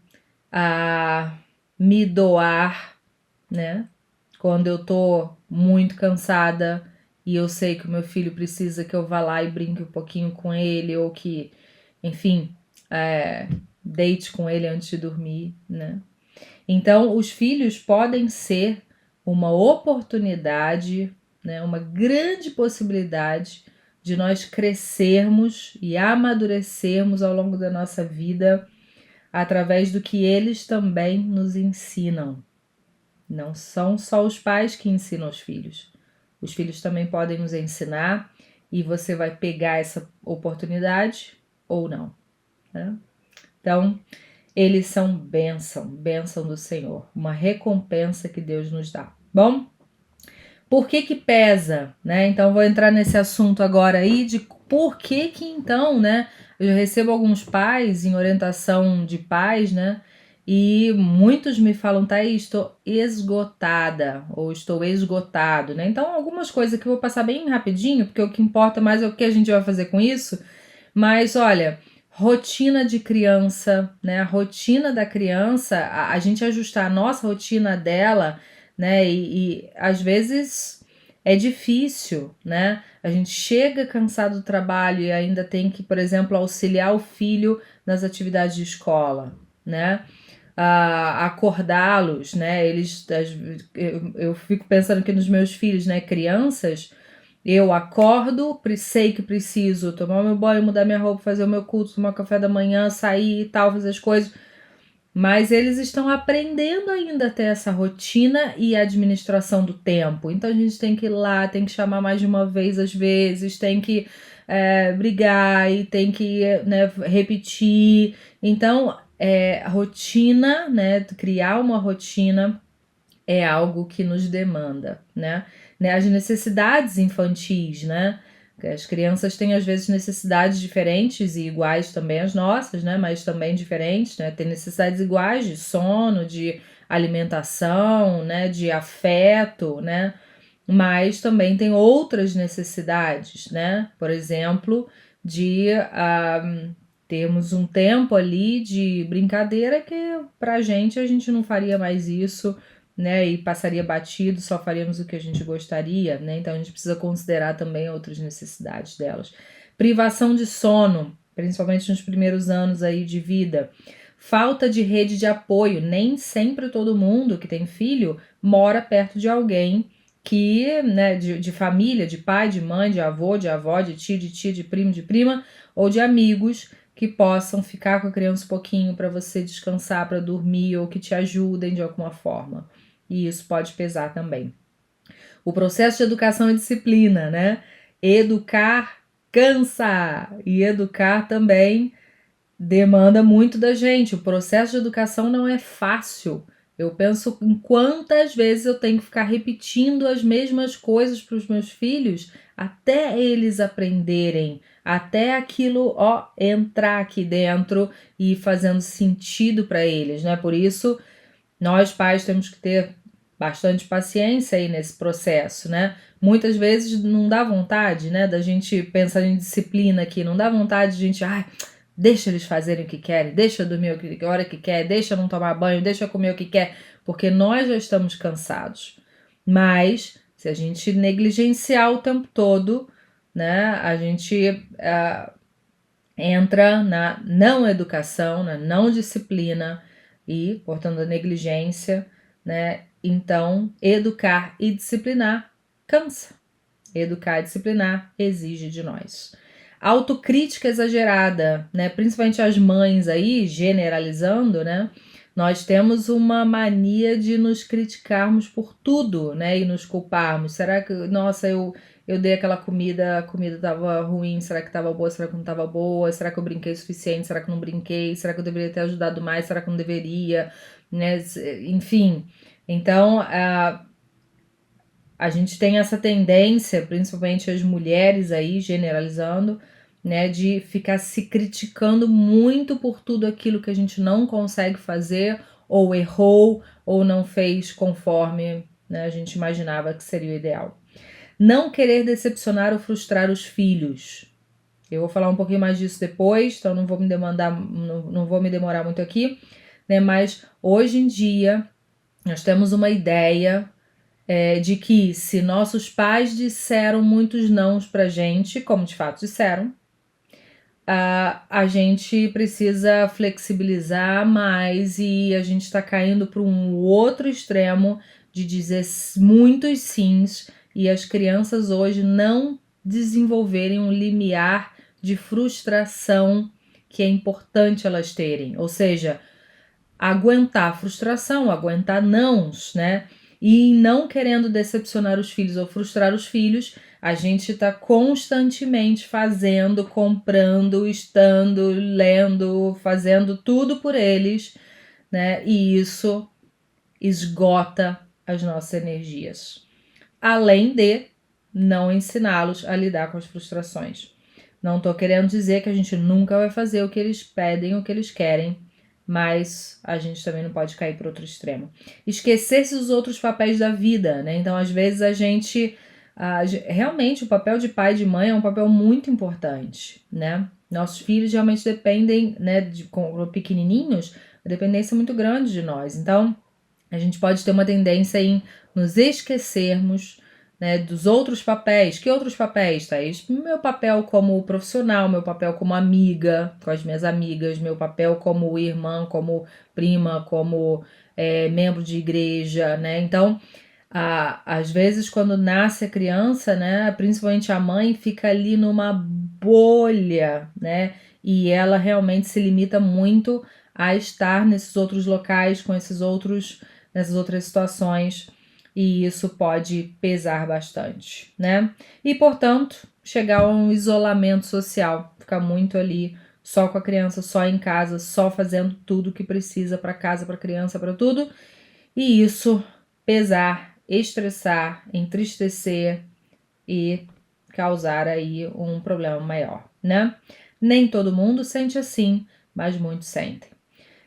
a me doar, né? Quando eu tô muito cansada e eu sei que o meu filho precisa que eu vá lá e brinque um pouquinho com ele, ou que, enfim, deite com ele antes de dormir, né? Então, os filhos podem ser uma oportunidade, né, uma grande possibilidade de nós crescermos e amadurecermos ao longo da nossa vida através do que eles também nos ensinam. Não são só os pais que ensinam os filhos também podem nos ensinar, e você vai pegar essa oportunidade ou não, né? Então, eles são bênção do Senhor, uma recompensa que Deus nos dá. Bom, por que pesa, né? Então, vou entrar nesse assunto agora aí de por que então, né? Eu já recebo alguns pais em orientação de pais, né? E muitos me falam, Thaís, estou esgotada ou estou esgotado, né? Então, algumas coisas que eu vou passar bem rapidinho, porque o que importa mais é o que a gente vai fazer com isso. Mas, olha, rotina de criança, né? A rotina da criança, a gente ajustar a nossa rotina dela, né? E às vezes é difícil, né? A gente chega cansado do trabalho e ainda tem que, por exemplo, auxiliar o filho nas atividades de escola, né? Acordá-los, né? Eu fico pensando aqui nos meus filhos, né? Crianças, eu acordo, sei que preciso tomar meu banho, mudar minha roupa, fazer o meu culto, tomar café da manhã, sair e tal, fazer as coisas. Mas eles estão aprendendo ainda a ter essa rotina e administração do tempo. Então a gente tem que ir lá, tem que chamar mais de uma vez às vezes, tem que brigar e tem que, né, repetir. Então, a rotina, né, criar uma rotina é algo que nos demanda, né? As necessidades infantis, né? As crianças têm às vezes necessidades diferentes e iguais também às nossas, né? Mas também diferentes, né? Tem necessidades iguais de sono, de alimentação, né? De afeto, né? Mas também tem outras necessidades, né? Por exemplo, de termos um tempo ali de brincadeira que pra gente a gente não faria mais isso, né? E passaria batido, só faríamos o que a gente gostaria, né? Então a gente precisa considerar também outras necessidades delas. Privação de sono, principalmente nos primeiros anos aí de vida. Falta de rede de apoio. Nem sempre todo mundo que tem filho mora perto de alguém que, né, de família, de pai, de mãe, de avô, de avó, de tio, de tia, de primo, de prima, ou de amigos que possam ficar com a criança um pouquinho para você descansar, para dormir, ou que te ajudem de alguma forma. E isso pode pesar também. O processo de educação e disciplina, né? Educar cansa e educar também demanda muito da gente. O processo de educação não é fácil. Eu penso em quantas vezes eu tenho que ficar repetindo as mesmas coisas para os meus filhos até eles aprenderem, até aquilo entrar aqui dentro e fazendo sentido para eles, né? Por isso, nós pais temos que ter bastante paciência aí nesse processo, né? Muitas vezes não dá vontade, né, da gente pensar em disciplina aqui, não dá vontade de a gente, deixa eles fazerem o que querem, deixa eu dormir a hora que quer, deixa eu não tomar banho, deixa eu comer o que quer, porque nós já estamos cansados. Mas, se a gente negligenciar o tempo todo, né, a gente entra na não educação, na não disciplina e, portanto, a negligência, né? Então, educar e disciplinar cansa. Educar e disciplinar exige de nós. Autocrítica exagerada, né? Principalmente as mães aí, generalizando, né? Nós temos uma mania de nos criticarmos por tudo, né? E nos culparmos. Será que, nossa, eu dei aquela comida, a comida estava ruim, será que estava boa, será que não estava boa, será que eu brinquei o suficiente, será que não brinquei, será que eu deveria ter ajudado mais, será que não deveria, né? Enfim, então a gente tem essa tendência, principalmente as mulheres aí, generalizando, né, de ficar se criticando muito por tudo aquilo que a gente não consegue fazer, ou errou, ou não fez conforme, né, a gente imaginava que seria o ideal. Não querer decepcionar ou frustrar os filhos. Eu vou falar um pouquinho mais disso depois, então não vou me demorar muito aqui, né? Mas hoje em dia nós temos uma ideia de que se nossos pais disseram muitos nãos pra gente, como de fato disseram, a gente precisa flexibilizar mais e a gente está caindo para um outro extremo de dizer muitos sims e as crianças hoje não desenvolverem um limiar de frustração que é importante elas terem, ou seja, aguentar frustração, aguentar nãos, né? E não querendo decepcionar os filhos ou frustrar os filhos, a gente está constantemente fazendo, comprando, estando, lendo, fazendo tudo por eles, né? E isso esgota as nossas energias. Além de não ensiná-los a lidar com as frustrações. Não estou querendo dizer que a gente nunca vai fazer o que eles pedem, o que eles querem, mas a gente também não pode cair para outro extremo. Esquecer-se dos outros papéis da vida, né? Então, às vezes, a gente... realmente, o papel de pai e de mãe é um papel muito importante, né? Nossos filhos realmente dependem, né, com pequenininhos, a dependência é muito grande de nós. Então, a gente pode ter uma tendência em nos esquecermos, né, dos outros papéis. Que outros papéis, Thaís? Meu papel como profissional, meu papel como amiga, com as minhas amigas, meu papel como irmã, como prima, como membro de igreja, né? Então, às vezes, quando nasce a criança, né, principalmente a mãe, fica ali numa bolha, né? E ela realmente se limita muito a estar nesses outros locais, com nessas outras situações, e isso pode pesar bastante, né? E, portanto, chegar a um isolamento social, ficar muito ali só com a criança, só em casa, só fazendo tudo que precisa para casa, para criança, para tudo. E isso pesar, estressar, entristecer e causar aí um problema maior, né? Nem todo mundo sente assim, mas muitos sentem.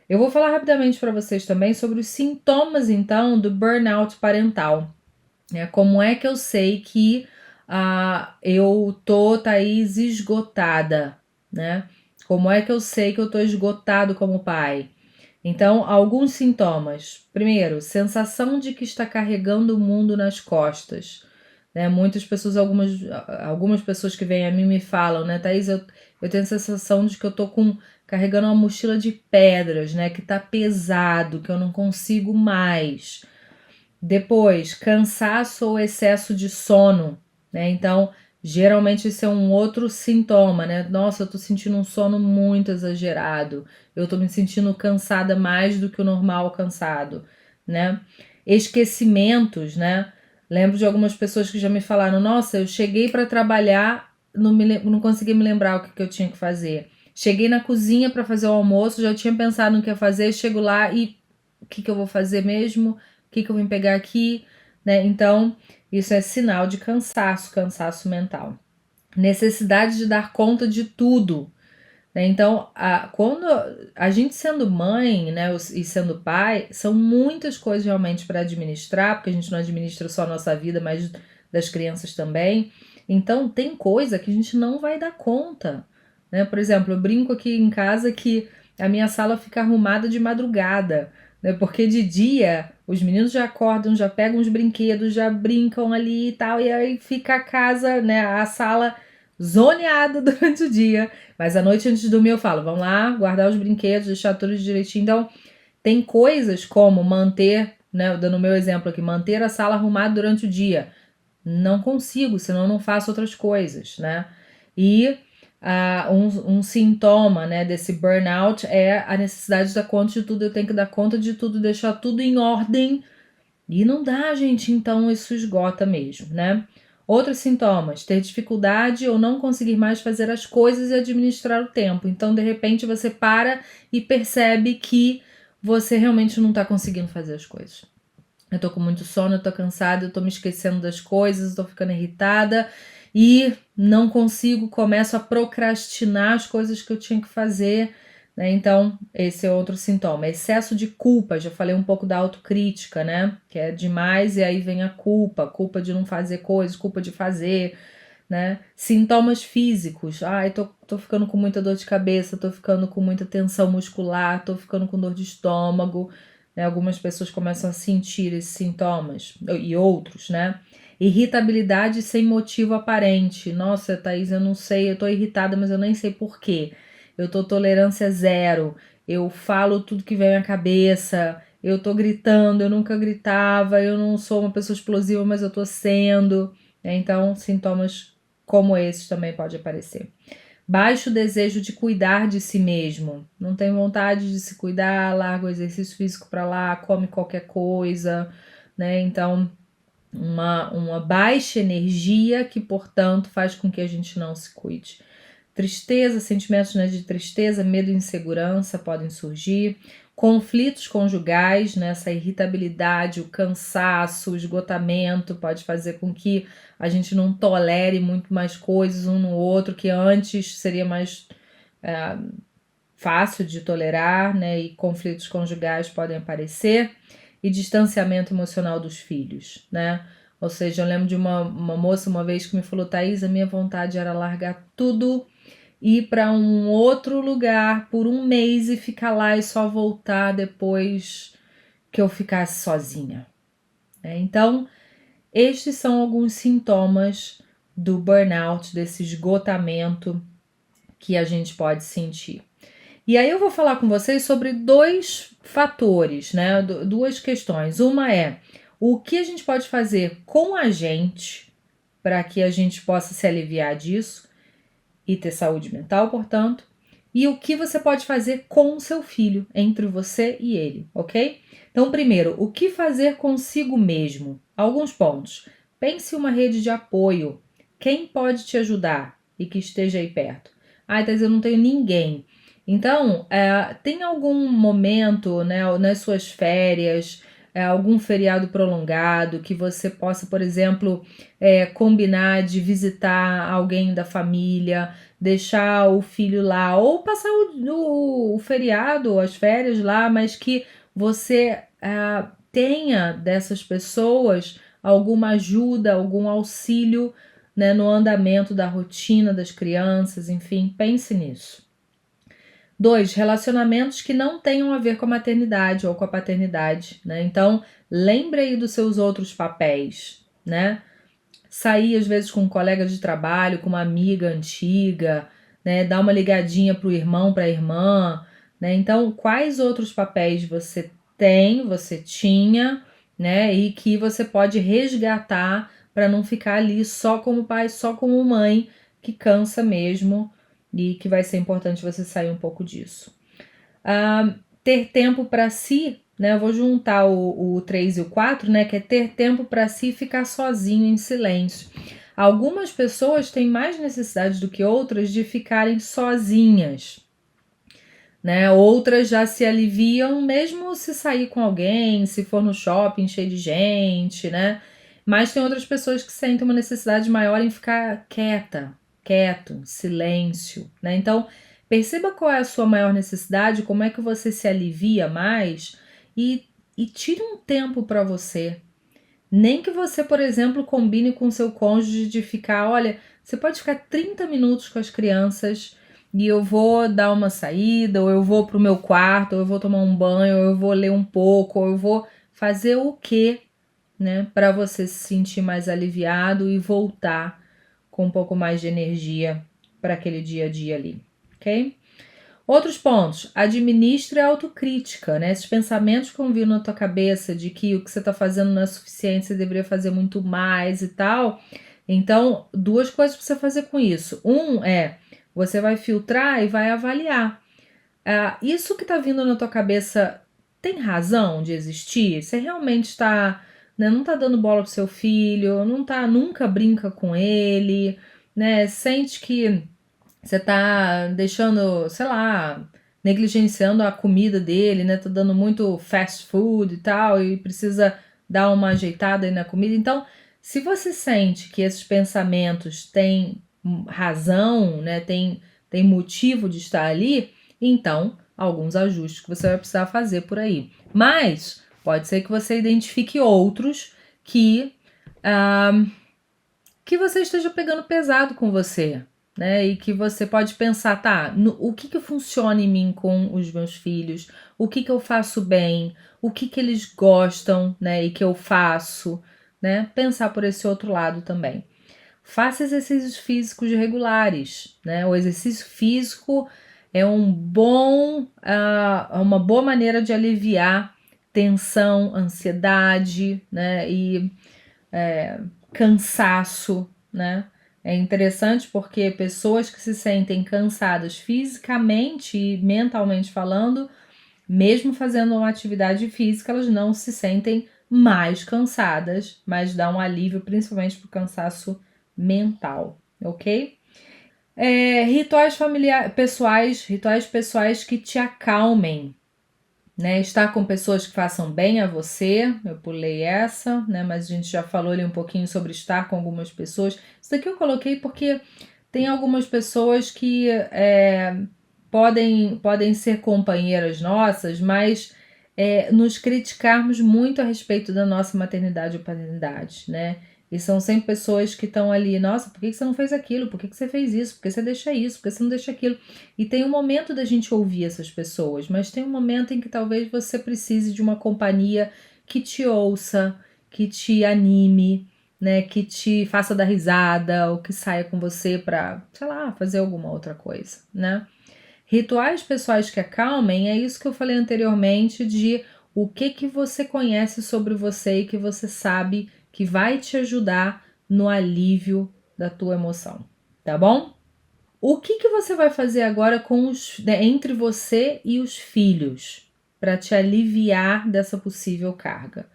Eu vou falar rapidamente para vocês também sobre os sintomas, então, do burnout parental. Como é que eu sei que eu tô, Thaís, esgotada, né? Como é que eu sei que eu tô esgotado como pai? Então, alguns sintomas. Primeiro, sensação de que está carregando o mundo nas costas. Né? Muitas pessoas, algumas pessoas que vêm a mim me falam, né, Thaís, eu tenho a sensação de que eu tô carregando uma mochila de pedras, né? Que tá pesado, que eu não consigo mais. Depois, cansaço ou excesso de sono, né? Então, geralmente esse é um outro sintoma, né? Nossa, eu tô sentindo um sono muito exagerado. Eu tô me sentindo cansada mais do que o normal cansado, né? Esquecimentos, né? Lembro de algumas pessoas que já me falaram: nossa, eu cheguei para trabalhar, não consegui me lembrar o que eu tinha que fazer. Cheguei na cozinha para fazer o almoço, já tinha pensado no que ia fazer, chego lá e o que eu vou fazer mesmo? O que eu vim pegar aqui? Né? Então, isso é sinal de cansaço mental. Necessidade de dar conta de tudo. Né? Então, quando a gente sendo mãe, né, e sendo pai, são muitas coisas realmente para administrar, porque a gente não administra só a nossa vida, mas das crianças também. Então, tem coisa que a gente não vai dar conta. Né? Por exemplo, eu brinco aqui em casa que a minha sala fica arrumada de madrugada, né? Porque de dia os meninos já acordam, já pegam os brinquedos, já brincam ali e tal, e aí fica a casa, né, a sala zoneada durante o dia. Mas à noite, antes de dormir, eu falo: vamos lá, guardar os brinquedos, deixar tudo direitinho. Então, tem coisas como manter, né, dando o meu exemplo aqui, manter a sala arrumada durante o dia. Não consigo, senão eu não faço outras coisas, né? E um sintoma, né, desse burnout é a necessidade de dar conta de tudo. Eu tenho que dar conta de tudo, deixar tudo em ordem. E não dá, gente, então isso esgota mesmo, né? Outros sintomas: ter dificuldade ou não conseguir mais fazer as coisas e administrar o tempo. Então, de repente, você para e percebe que você realmente não está conseguindo fazer as coisas. Eu tô com muito sono, eu tô cansada, eu tô me esquecendo das coisas, tô ficando irritada e não consigo, começo a procrastinar as coisas que eu tinha que fazer, né? Então, esse é outro sintoma. Excesso de culpa, já falei um pouco da autocrítica, né? Que é demais e aí vem a culpa de não fazer coisas, culpa de fazer, né? Sintomas físicos. Ai, tô ficando com muita dor de cabeça, tô ficando com muita tensão muscular, tô ficando com dor de estômago, né? Algumas pessoas começam a sentir esses sintomas, e outros, né? Irritabilidade sem motivo aparente. Nossa, Thaís, eu não sei, eu tô irritada, mas eu nem sei por quê. Eu tô tolerância zero, eu falo tudo que vem à cabeça, eu tô gritando, eu nunca gritava, eu não sou uma pessoa explosiva, mas eu tô sendo. Então, sintomas como esses também pode aparecer. Baixo desejo de cuidar de si mesmo. Não tem vontade de se cuidar, larga o exercício físico para lá, come qualquer coisa, né? Então, uma baixa energia que, portanto, faz com que a gente não se cuide. Tristeza, sentimentos, né, de tristeza, medo e insegurança podem surgir. Conflitos conjugais, né, essa irritabilidade, o cansaço, o esgotamento pode fazer com que a gente não tolere muito mais coisas um no outro, que antes seria mais fácil de tolerar, né, e conflitos conjugais podem aparecer. E distanciamento emocional dos filhos, né? Ou seja, eu lembro de uma moça uma vez que me falou: Thaís, a minha vontade era largar tudo, ir para um outro lugar por um mês e ficar lá e só voltar depois que eu ficasse sozinha. Então, estes são alguns sintomas do burnout, desse esgotamento que a gente pode sentir. E aí eu vou falar com vocês sobre dois fatores, né? Duas questões. Uma é o que a gente pode fazer com a gente para que a gente possa se aliviar disso e ter saúde mental, portanto, e o que você pode fazer com o seu filho, entre você e ele, ok? Então, primeiro, o que fazer consigo mesmo? Alguns pontos. Pense em uma rede de apoio. quem pode te ajudar e que esteja aí perto? Ah, Thais, eu não tenho ninguém. Então, tem algum momento, né, nas suas férias, algum feriado prolongado que você possa, por exemplo, combinar de visitar alguém da família, deixar o filho lá, ou passar o feriado, as férias lá, mas que você tenha dessas pessoas alguma ajuda, algum auxílio, né, no andamento da rotina das crianças, enfim, pense nisso. 2, relacionamentos que não tenham a ver com a maternidade ou com a paternidade, né? Então, lembre aí dos seus outros papéis, né? Sair às vezes com um colega de trabalho, com uma amiga antiga, né? Dar uma ligadinha pro irmão, para a irmã, né? Então, quais outros papéis você tem, você tinha, né? E que você pode resgatar para não ficar ali só como pai, só como mãe, que cansa mesmo e que vai ser importante você sair um pouco disso. Ter tempo para si, né? Eu vou juntar o 3 e o 4, né? Que é ter tempo para si e ficar sozinho em silêncio. Algumas pessoas têm mais necessidade do que outras de ficarem sozinhas, né? Outras já se aliviam mesmo se sair com alguém, se for no shopping cheio de gente, né? Mas tem outras pessoas que sentem uma necessidade maior em ficar quieto, silêncio, né? Então, perceba qual é a sua maior necessidade, como é que você se alivia mais e tire um tempo para você. Nem que você, por exemplo, combine com seu cônjuge de ficar, olha, você pode ficar 30 minutos com as crianças e eu vou dar uma saída, ou eu vou pro meu quarto, ou eu vou tomar um banho, ou eu vou ler um pouco, ou eu vou fazer o quê, né, para você se sentir mais aliviado e voltar com um pouco mais de energia para aquele dia a dia ali, ok? Outros pontos, administre a autocrítica, né? Esses pensamentos que vão vir na tua cabeça de que o que você está fazendo não é suficiente, você deveria fazer muito mais e tal. Então, duas coisas para você fazer com isso. Você vai filtrar e vai avaliar. Isso que está vindo na tua cabeça tem razão de existir? Você realmente está, né, não está dando bola pro seu filho, nunca brinca com ele, né? Sente que você tá deixando, sei lá, negligenciando a comida dele, né? Tá dando muito fast food e tal, e precisa dar uma ajeitada aí na comida. Então, se você sente que esses pensamentos têm razão, né? Tem motivo de estar ali, então alguns ajustes que você vai precisar fazer por aí. Mas pode ser que você identifique outros que você esteja pegando pesado com você, né? E que você pode pensar, tá, o que funciona em mim com os meus filhos? O que eu faço bem? O que eles gostam, né? E que eu faço, né? Pensar por esse outro lado também. Faça exercícios físicos regulares, né? O exercício físico é uma boa maneira de aliviar tensão, ansiedade, né? E cansaço, né? É interessante porque pessoas que se sentem cansadas fisicamente e mentalmente falando, mesmo fazendo uma atividade física, elas não se sentem mais cansadas, mas dá um alívio principalmente para o cansaço mental, ok? Rituais pessoais que te acalmem, né? Estar com pessoas que façam bem a você, eu pulei essa, né? Mas a gente já falou ali um pouquinho sobre estar com algumas pessoas. Isso daqui eu coloquei porque tem algumas pessoas que podem ser companheiras nossas, mas nos criticarmos muito a respeito da nossa maternidade ou paternidade, né? E são sempre pessoas que estão ali, nossa, por que você não fez aquilo? Por que você fez isso? Por que você deixa isso? Por que você não deixa aquilo? E tem um momento da gente ouvir essas pessoas, mas tem um momento em que talvez você precise de uma companhia que te ouça, que te anime, né? Que te faça dar risada ou que saia com você para, sei lá, fazer alguma outra coisa, né? Rituais pessoais que acalmem é isso que eu falei anteriormente de o que você conhece sobre você e que você sabe que vai te ajudar no alívio da tua emoção, tá bom? O que você vai fazer agora entre você e os filhos para te aliviar dessa possível carga?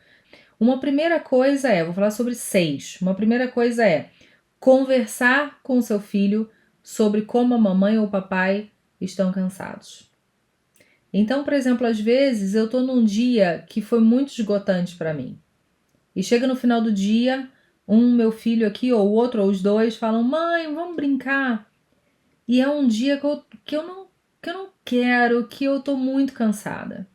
Uma primeira coisa vou falar sobre 6. Uma primeira coisa conversar com o seu filho sobre como a mamãe ou o papai estão cansados. Então, por exemplo, às vezes eu tô num dia que foi muito esgotante para mim. E chega no final do dia, meu filho aqui ou o outro ou os dois falam: "Mãe, vamos brincar". E é um dia que eu não quero, que eu tô muito cansada.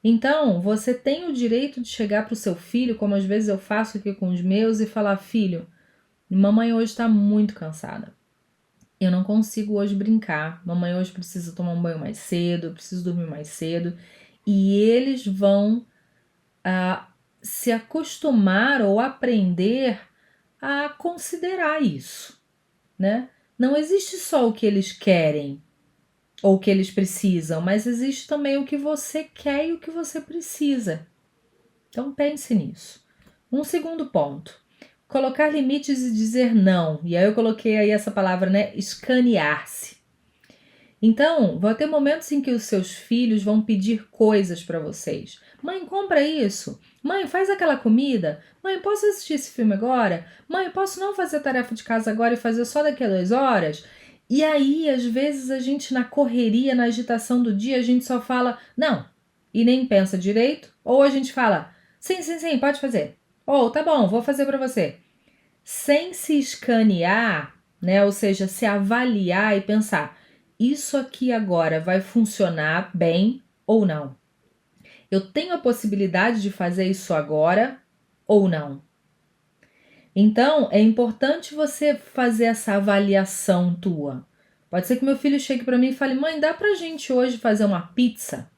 Então, você tem o direito de chegar para o seu filho, como às vezes eu faço aqui com os meus, e falar: "Filho, mamãe hoje está muito cansada. Eu não consigo hoje brincar. Mamãe hoje precisa tomar um banho mais cedo, eu preciso dormir mais cedo". E eles vão se acostumar ou aprender a considerar isso, né? Não existe só o que eles querem ou o que eles precisam, mas existe também o que você quer e o que você precisa. Então pense nisso. Um segundo ponto. Colocar limites e dizer não. E aí eu coloquei aí essa palavra, né? Escanear-se. Então, vão ter momentos em que os seus filhos vão pedir coisas para vocês. Mãe, compra isso. Mãe, faz aquela comida. Mãe, posso assistir esse filme agora? Mãe, posso não fazer a tarefa de casa agora e fazer só daqui a 2 horas? E aí, às vezes, a gente na correria, na agitação do dia, a gente só fala não e nem pensa direito. Ou a gente fala sim, sim, sim, pode fazer. Ou tá bom, vou fazer para você. Sem se escanear, né? Ou seja, se avaliar e pensar: isso aqui agora vai funcionar bem ou não? Eu tenho a possibilidade de fazer isso agora ou não? Então, é importante você fazer essa avaliação tua. Pode ser que meu filho chegue para mim e fale: "Mãe, dá pra gente hoje fazer uma pizza?"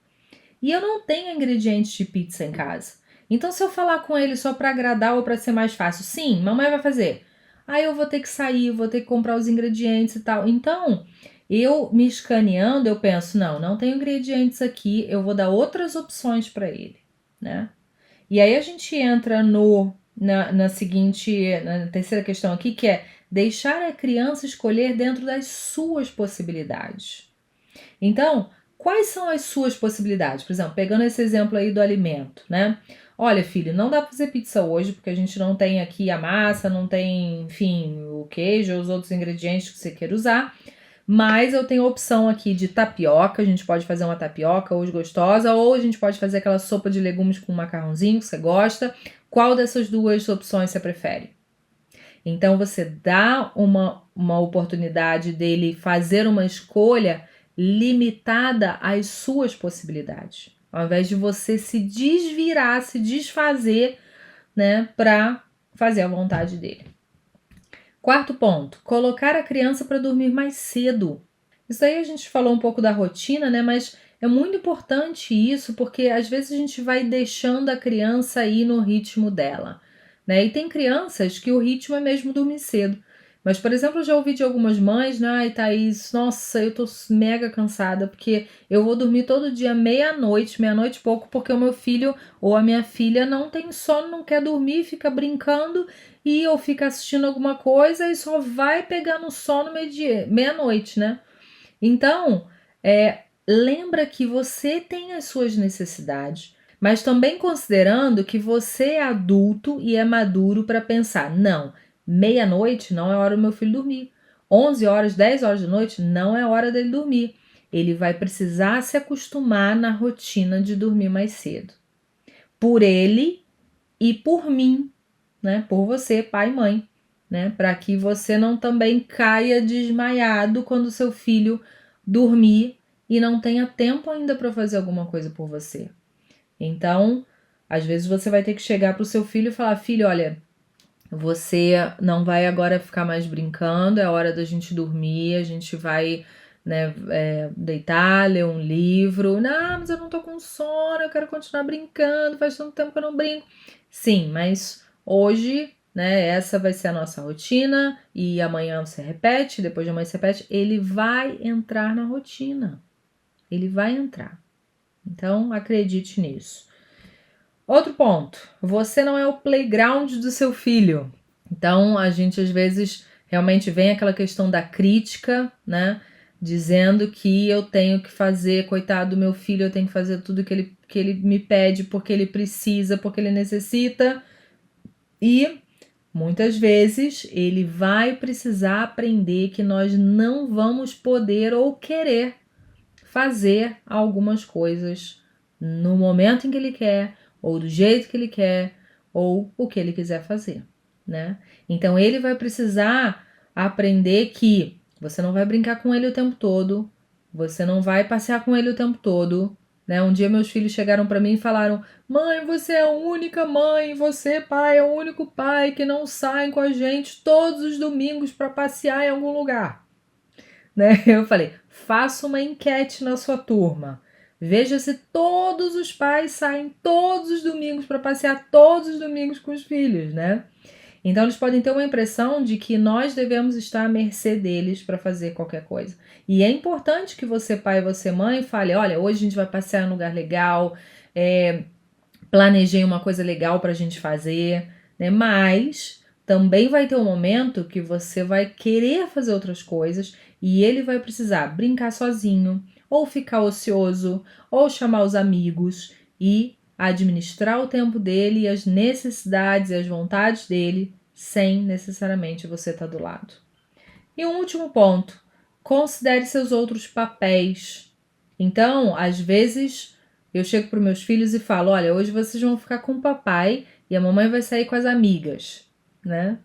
E eu não tenho ingredientes de pizza em casa. Então, se eu falar com ele só para agradar ou para ser mais fácil, sim, mamãe vai fazer. Aí eu vou ter que sair, vou ter que comprar os ingredientes e tal. Então, eu me escaneando, eu penso: não tenho ingredientes aqui, eu vou dar outras opções para ele, né? E aí a gente entra na terceira questão aqui, que é deixar a criança escolher dentro das suas possibilidades. Então, quais são as suas possibilidades? Por exemplo, pegando esse exemplo aí do alimento, né? Olha, filho, não dá para fazer pizza hoje porque a gente não tem aqui a massa, não tem, enfim, o queijo ou os outros ingredientes que você queira usar. Mas eu tenho a opção aqui de tapioca, a gente pode fazer uma tapioca hoje gostosa, ou a gente pode fazer aquela sopa de legumes com macarrãozinho que você gosta. Qual dessas duas opções você prefere? Então você dá uma oportunidade dele fazer uma escolha limitada às suas possibilidades, ao invés de você se desvirar, se desfazer, né, para fazer a vontade dele. Quarto ponto, colocar a criança para dormir mais cedo. Isso aí a gente falou um pouco da rotina, né, mas é muito importante isso, porque às vezes a gente vai deixando a criança ir no ritmo dela, né? E tem crianças que o ritmo é mesmo dormir cedo. Mas, por exemplo, eu já ouvi de algumas mães, né? Ai, Thaís, nossa, eu tô mega cansada, porque eu vou dormir todo dia meia-noite e pouco, porque o meu filho ou a minha filha não tem sono, não quer dormir, fica brincando e ou fica assistindo alguma coisa e só vai pegar no sono meia-noite, né? Então, lembra que você tem as suas necessidades, mas também considerando que você é adulto e é maduro para pensar: não, meia-noite não é hora do meu filho dormir. 11 horas, 10 horas da noite não é hora dele dormir. Ele vai precisar se acostumar na rotina de dormir mais cedo. Por ele e por mim, né? Por você, pai e mãe, né? Para que você não também caia desmaiado quando seu filho dormir e não tenha tempo ainda para fazer alguma coisa por você. Então, às vezes você vai ter que chegar para o seu filho e falar: filho, olha, você não vai agora ficar mais brincando, é hora da gente dormir, a gente vai, né, deitar, ler um livro. Não, mas eu não tô com sono, eu quero continuar brincando, faz tanto tempo que eu não brinco. Sim, mas hoje, né, essa vai ser a nossa rotina e amanhã você repete, depois de amanhã você repete. Ele vai entrar na rotina, ele vai entrar. Então, acredite nisso. Outro ponto, você não é o playground do seu filho. Então, a gente às vezes realmente vem aquela questão da crítica, né? Dizendo que eu tenho que fazer, coitado do meu filho, eu tenho que fazer tudo que ele me pede, porque ele precisa, porque ele necessita. E Muitas vezes ele vai precisar aprender que nós não vamos poder ou querer fazer algumas coisas no momento em que ele quer, ou do jeito que ele quer, ou o que ele quiser fazer, né? Então ele vai precisar aprender que você não vai brincar com ele o tempo todo, você não vai passear com ele o tempo todo, né? Um dia meus filhos chegaram para mim e falaram: "Mãe, você é a única mãe, você, pai, é o único pai que não sai com a gente todos os domingos para passear em algum lugar", né? Eu falei: "Faça uma enquete na sua turma. Veja se todos os pais saem todos os domingos para passear todos os domingos com os filhos, né?" Então eles podem ter uma impressão de que nós devemos estar à mercê deles para fazer qualquer coisa. E é importante que você, pai e você, mãe, fale: "Olha, hoje a gente vai passear em um lugar legal, planejei uma coisa legal para a gente fazer", né? Mas também vai ter um momento que você vai querer fazer outras coisas e ele vai precisar brincar sozinho, ou ficar ocioso, ou chamar os amigos e administrar o tempo dele e as necessidades e as vontades dele sem necessariamente você estar do lado. E um último ponto: considere seus outros papéis. Então, às vezes, eu chego para os meus filhos e falo: "Olha, hoje vocês vão ficar com o papai e a mamãe vai sair com as amigas", né?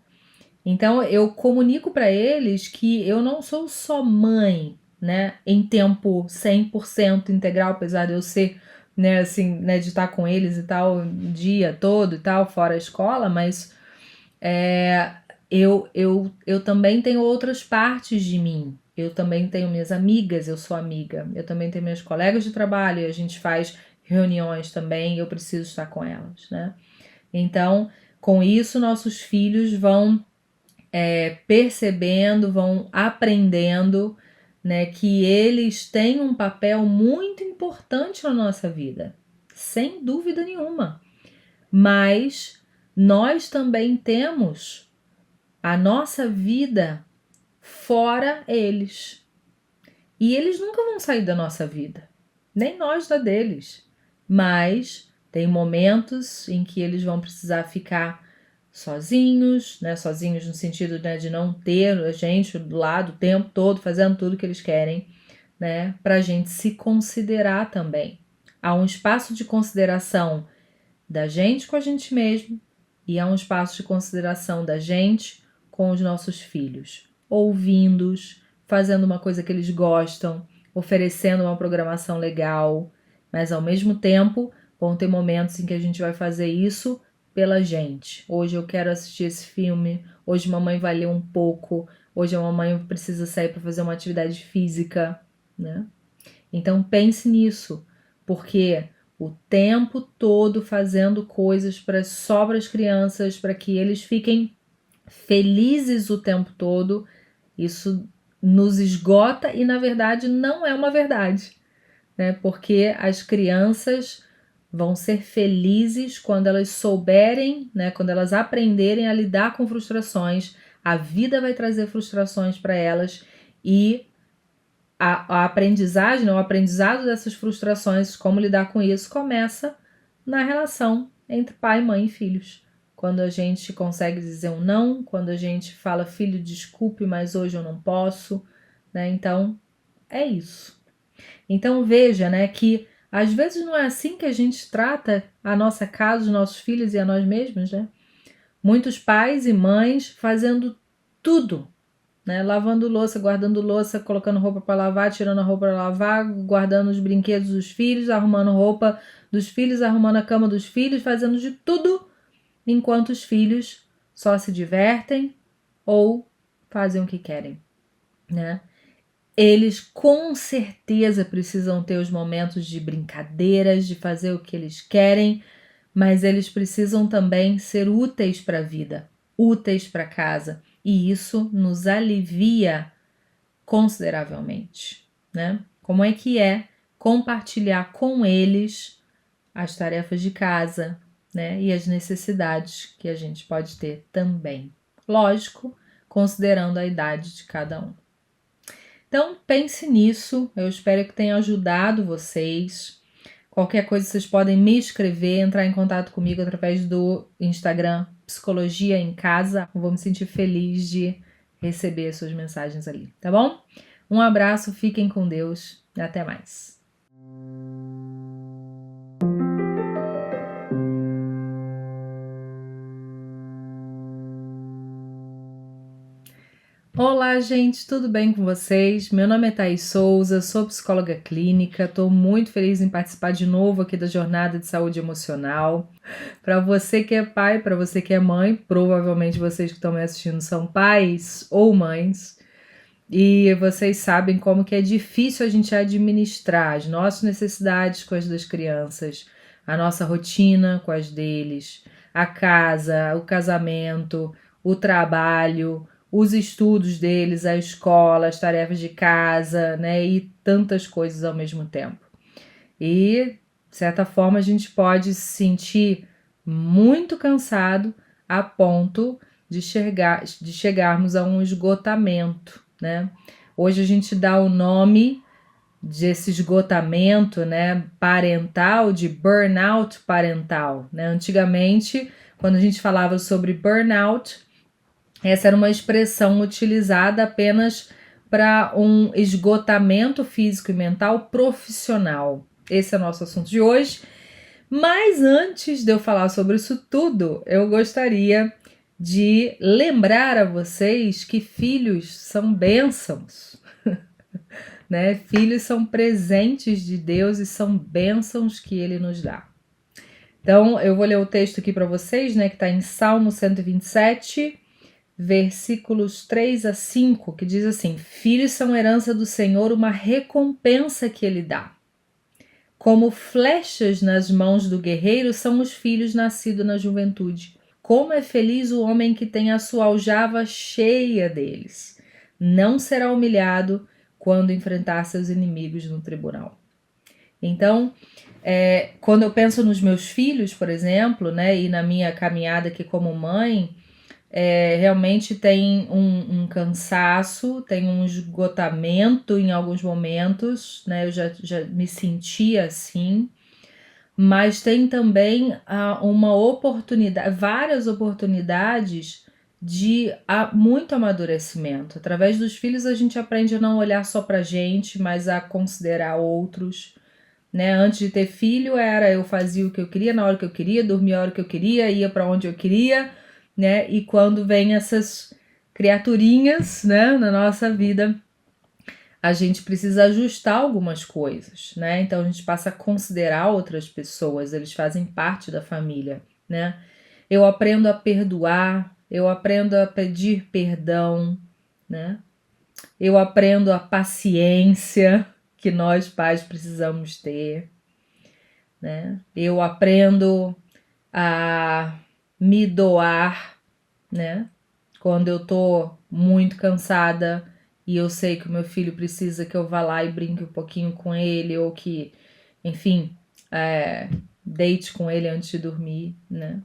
Então, eu comunico para eles que eu não sou só mãe, né, em tempo 100% integral, apesar de eu ser, né, assim, né, de estar com eles e tal, o dia todo e tal, fora a escola, mas eu também tenho outras partes de mim. Eu também tenho minhas amigas, eu sou amiga. Eu também tenho meus colegas de trabalho, e a gente faz reuniões também, e eu preciso estar com elas, né? Então, com isso, nossos filhos vão percebendo, vão aprendendo, né, que eles têm um papel muito importante na nossa vida, sem dúvida nenhuma. Mas nós também temos a nossa vida fora eles. E eles nunca vão sair da nossa vida, nem nós da deles. Mas tem momentos em que eles vão precisar ficar sozinhos, né? Sozinhos no sentido, né, de não ter a gente do lado o tempo todo fazendo tudo que eles querem, né? Para a gente se considerar também. Há um espaço de consideração da gente com a gente mesmo e há um espaço de consideração da gente com os nossos filhos, ouvindo-os, fazendo uma coisa que eles gostam, oferecendo uma programação legal, mas ao mesmo tempo vão ter momentos em que a gente vai fazer isso pela gente. Hoje eu quero assistir esse filme, hoje mamãe vai ler um pouco, hoje a mamãe precisa sair para fazer uma atividade física, né? Então pense nisso, porque o tempo todo fazendo coisas só para as crianças, para que eles fiquem felizes o tempo todo, isso nos esgota e na verdade não é uma verdade, né? Porque as crianças vão ser felizes quando elas souberem, né? Quando elas aprenderem a lidar com frustrações. A vida vai trazer frustrações para elas e a aprendizagem, o aprendizado dessas frustrações, como lidar com isso, começa na relação entre pai, mãe e filhos. Quando a gente consegue dizer um não, quando a gente fala: "Filho, desculpe, mas hoje eu não posso", né? Então, é isso. Então veja, né, que às vezes não é assim que a gente trata a nossa casa, os nossos filhos e a nós mesmos, né? Muitos pais e mães fazendo tudo, né? Lavando louça, guardando louça, colocando roupa para lavar, tirando a roupa para lavar, guardando os brinquedos dos filhos, arrumando roupa dos filhos, arrumando a cama dos filhos, fazendo de tudo, enquanto os filhos só se divertem ou fazem o que querem, né? Eles com certeza precisam ter os momentos de brincadeiras, de fazer o que eles querem, mas eles precisam também ser úteis para a vida, úteis para casa, e isso nos alivia consideravelmente, né? Como é que é compartilhar com eles as tarefas de casa, né? E as necessidades que a gente pode ter também. Lógico, considerando a idade de cada um. Então, pense nisso. Eu espero que tenha ajudado vocês. Qualquer coisa, vocês podem me escrever, entrar em contato comigo através do Instagram Psicologia em Casa. Eu vou me sentir feliz de receber suas mensagens ali, tá bom? Um abraço, fiquem com Deus e até mais. Olá, gente, tudo bem com vocês? Meu nome é Thaís Souza, sou psicóloga clínica, estou muito feliz em participar de novo aqui da Jornada de Saúde Emocional. Para você que é pai, para você que é mãe, provavelmente vocês que estão me assistindo são pais ou mães, e vocês sabem como que é difícil a gente administrar as nossas necessidades com as das crianças, a nossa rotina com as deles, a casa, o casamento, o trabalho, os estudos deles, a escola, as tarefas de casa, né, e tantas coisas ao mesmo tempo. E, de certa forma, a gente pode se sentir muito cansado a ponto de chegarmos a um esgotamento, né? Hoje a gente dá o nome desse esgotamento, né, parental, de burnout parental, né? Antigamente, quando a gente falava sobre burnout, essa era uma expressão utilizada apenas para um esgotamento físico e mental profissional. Esse é o nosso assunto de hoje. Mas antes de eu falar sobre isso tudo, eu gostaria de lembrar a vocês que filhos são bênçãos, né? Filhos são presentes de Deus e são bênçãos que Ele nos dá. Então, eu vou ler o texto aqui para vocês, né? Que está em Salmo 127, versículos 3 a 5, que diz assim: Filhos são herança do Senhor, uma recompensa que Ele dá. Como flechas nas mãos do guerreiro são os filhos nascidos na juventude. Como é feliz o homem que tem a sua aljava cheia deles. Não será humilhado quando enfrentar seus inimigos no tribunal. Então, quando eu penso nos meus filhos, por exemplo, né, e na minha caminhada aqui como mãe, realmente tem um cansaço, tem um esgotamento em alguns momentos, né? Eu já me senti assim, mas tem também uma oportunidade, várias oportunidades de muito amadurecimento. Através dos filhos a gente aprende a não olhar só pra gente, mas a considerar outros, né? Antes de ter filho eu fazia o que eu queria na hora que eu queria, dormia a hora que eu queria, ia para onde eu queria, né? E quando vem essas criaturinhas, né, na nossa vida, a gente precisa ajustar algumas coisas, né? Então a gente passa a considerar outras pessoas, eles fazem parte da família, né? Eu aprendo a perdoar, eu aprendo a pedir perdão, né? Eu aprendo a paciência que nós pais precisamos ter, né? Eu aprendo a me doar, né? Quando eu tô muito cansada e eu sei que o meu filho precisa que eu vá lá e brinque um pouquinho com ele, ou que, enfim, deite com ele antes de dormir, né?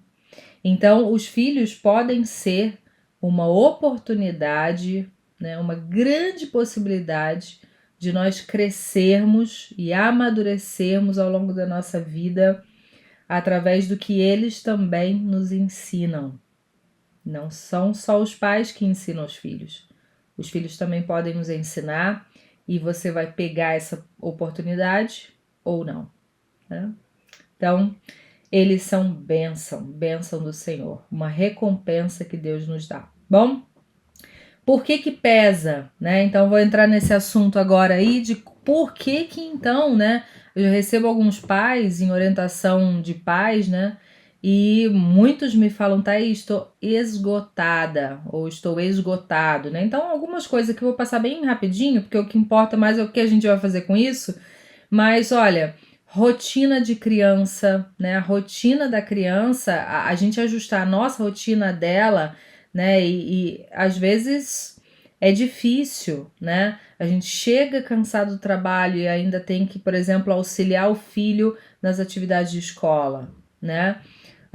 Então, os filhos podem ser uma oportunidade, né? Uma grande possibilidade de nós crescermos e amadurecermos ao longo da nossa vida através do que eles também nos ensinam. Não são só os pais que ensinam os filhos também podem nos ensinar, e você vai pegar essa oportunidade ou não, né? Então, eles são bênção do Senhor, uma recompensa que Deus nos dá. Bom, por que pesa, né? Então, vou entrar nesse assunto agora aí de por que então, né? Eu já recebo alguns pais em orientação de pais, né? E muitos me falam, Thaís, estou esgotada ou estou esgotado, né? Então, algumas coisas que eu vou passar bem rapidinho, porque o que importa mais é o que a gente vai fazer com isso. Mas, olha, rotina de criança, né? A rotina da criança, a gente ajustar a nossa rotina dela, né? E às vezes é difícil, né? A gente chega cansado do trabalho e ainda tem que, por exemplo, auxiliar o filho nas atividades de escola, né?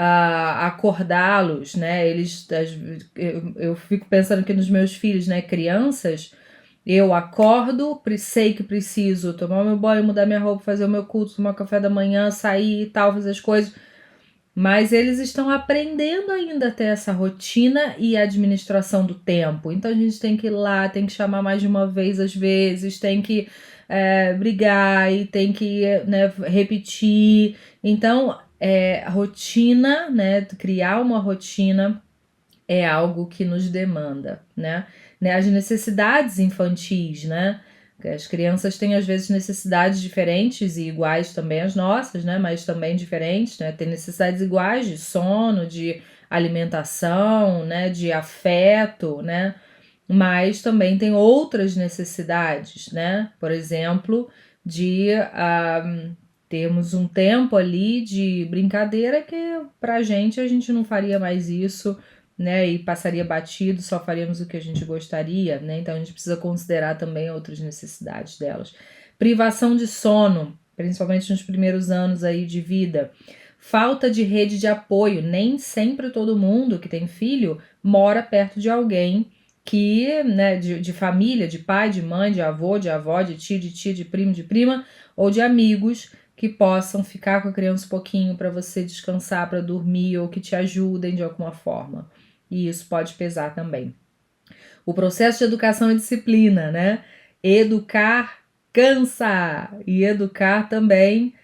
Acordá-los, né? Eu fico pensando aqui nos meus filhos, né? Crianças, eu acordo, sei que preciso tomar meu banho, mudar minha roupa, fazer o meu culto, tomar café da manhã, sair e tal, fazer as coisas. mas eles estão aprendendo ainda a ter essa rotina e administração do tempo. Então a gente tem que ir lá, tem que chamar mais de uma vez às vezes, tem que brigar e tem que, né, repetir. Então, a rotina, né, criar uma rotina é algo que nos demanda, né? As necessidades infantis, né? As crianças têm às vezes necessidades diferentes e iguais também as nossas, né? Mas também diferentes, né? Tem necessidades iguais de sono, de alimentação, né? De afeto, né? Mas também tem outras necessidades, né? Por exemplo, de termos um tempo ali de brincadeira que pra gente a gente não faria mais isso, né? E passaria batido, só faríamos o que a gente gostaria, né? Então a gente precisa considerar também outras necessidades delas. Privação de sono, principalmente nos primeiros anos aí de vida. Falta de rede de apoio. Nem sempre todo mundo que tem filho mora perto de alguém que, né, de família, de pai, de mãe, de avô, de avó, de tio, de tia, de primo, de prima, ou de amigos que possam ficar com a criança um pouquinho para você descansar, para dormir, ou que te ajudem de alguma forma. E isso pode pesar também. O processo de educação e disciplina, né? Educar cansa e educar também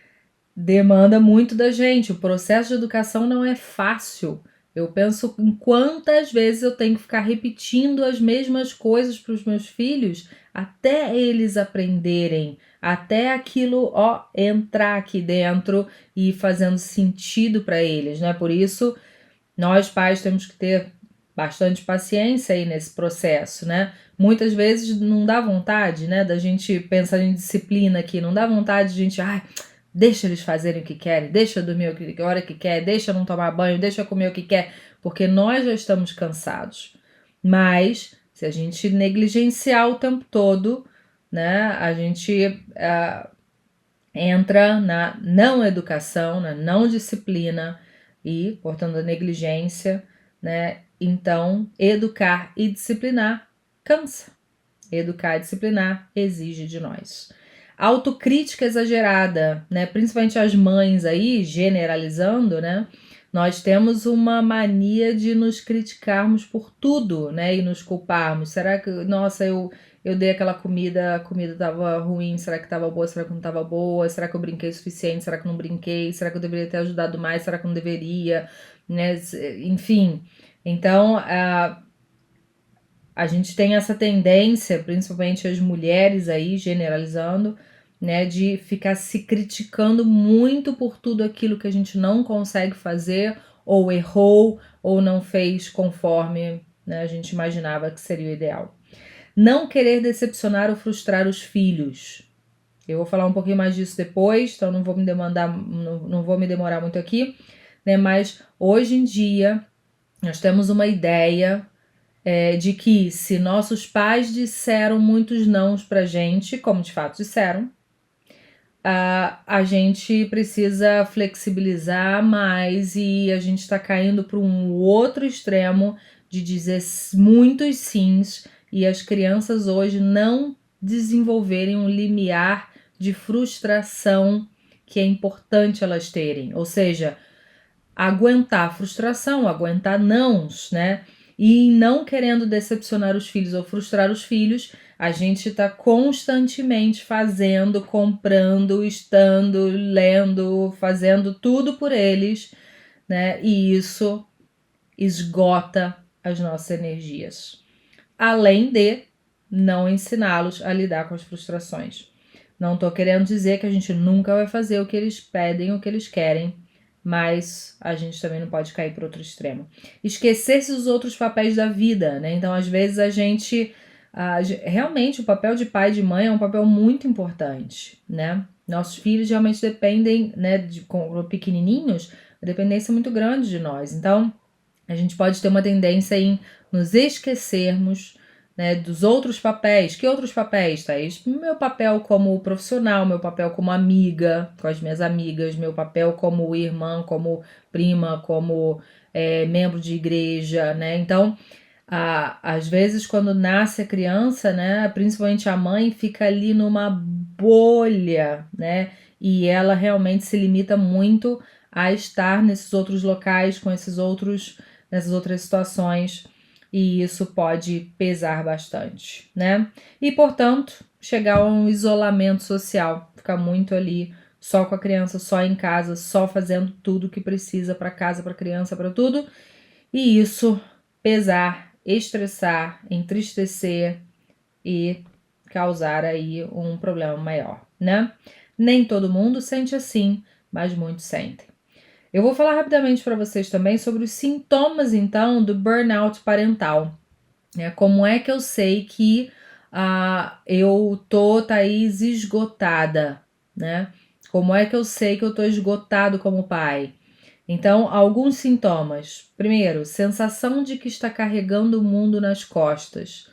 demanda muito da gente. O processo de educação não é fácil. Eu penso em quantas vezes eu tenho que ficar repetindo as mesmas coisas para os meus filhos até eles aprenderem, até aquilo entrar aqui dentro e fazendo sentido para eles, né? Por isso, nós pais temos que ter bastante paciência aí nesse processo, né? Muitas vezes não dá vontade, né, da gente pensar em disciplina aqui, não dá vontade de a gente, deixa eles fazerem o que querem, deixa eu dormir a hora que quer, deixa eu não tomar banho, deixa eu comer o que quer, porque nós já estamos cansados. Mas, se a gente negligenciar o tempo todo, né, a gente entra na não educação, na não disciplina e, portanto, a negligência, né? Então, educar e disciplinar cansa. Educar e disciplinar exige de nós. Autocrítica exagerada, né? Principalmente as mães aí, generalizando, né? Nós temos uma mania de nos criticarmos por tudo, né? E nos culparmos. Será que, nossa, eu dei aquela comida, a comida estava ruim, será que estava boa, será que não estava boa, será que eu brinquei o suficiente, será que eu não brinquei, será que eu deveria ter ajudado mais, será que eu não deveria, né? Enfim, então a gente tem essa tendência, principalmente as mulheres aí, generalizando, né, de ficar se criticando muito por tudo aquilo que a gente não consegue fazer, ou errou, ou não fez conforme, né, a gente imaginava que seria o ideal. Não querer decepcionar ou frustrar os filhos. Eu vou falar um pouquinho mais disso depois, então não vou me demorar muito aqui, né? Mas hoje em dia nós temos uma ideia de que se nossos pais disseram muitos nãos pra gente, como de fato disseram, a gente precisa flexibilizar mais e a gente está caindo para um outro extremo de dizer muitos sims e as crianças hoje não desenvolverem um limiar de frustração que é importante elas terem, ou seja, aguentar a frustração, aguentar nãos, né? E não querendo decepcionar os filhos ou frustrar os filhos, a gente está constantemente fazendo, comprando, estando, lendo, fazendo tudo por eles, né? E isso esgota as nossas energias. Além de não ensiná-los a lidar com as frustrações. Não estou querendo dizer que a gente nunca vai fazer o que eles pedem, o que eles querem, mas a gente também não pode cair para outro extremo. Esquecer-se dos outros papéis da vida, né? Então, às vezes, a gente... realmente, o papel de pai e de mãe é um papel muito importante, né? Nossos filhos realmente dependem, né, com pequenininhos, a dependência é muito grande de nós. Então, a gente pode ter uma tendência em nos esquecermos, né, dos outros papéis. Que outros papéis, Thaís? Meu papel como profissional, meu papel como amiga, com as minhas amigas, meu papel como irmã, como prima, como membro de igreja, né? Então, às vezes, quando nasce a criança, né, principalmente a mãe, fica ali numa bolha, né? e ela realmente se limita muito a estar nesses outros locais, com nessas outras situações, e isso pode pesar bastante, né? E, portanto, chegar a um isolamento social, ficar muito ali só com a criança, só em casa, só fazendo tudo que precisa para casa, para criança, para tudo, e isso pesar, estressar, entristecer e causar aí um problema maior, né? Nem todo mundo sente assim, mas muitos sentem. Eu vou falar rapidamente para vocês também sobre os sintomas, então, do burnout parental. Como é que eu sei que eu tô, Thaís, esgotada, né? Como é que eu sei que eu tô esgotado como pai? Então, alguns sintomas. Primeiro, sensação de que está carregando o mundo nas costas.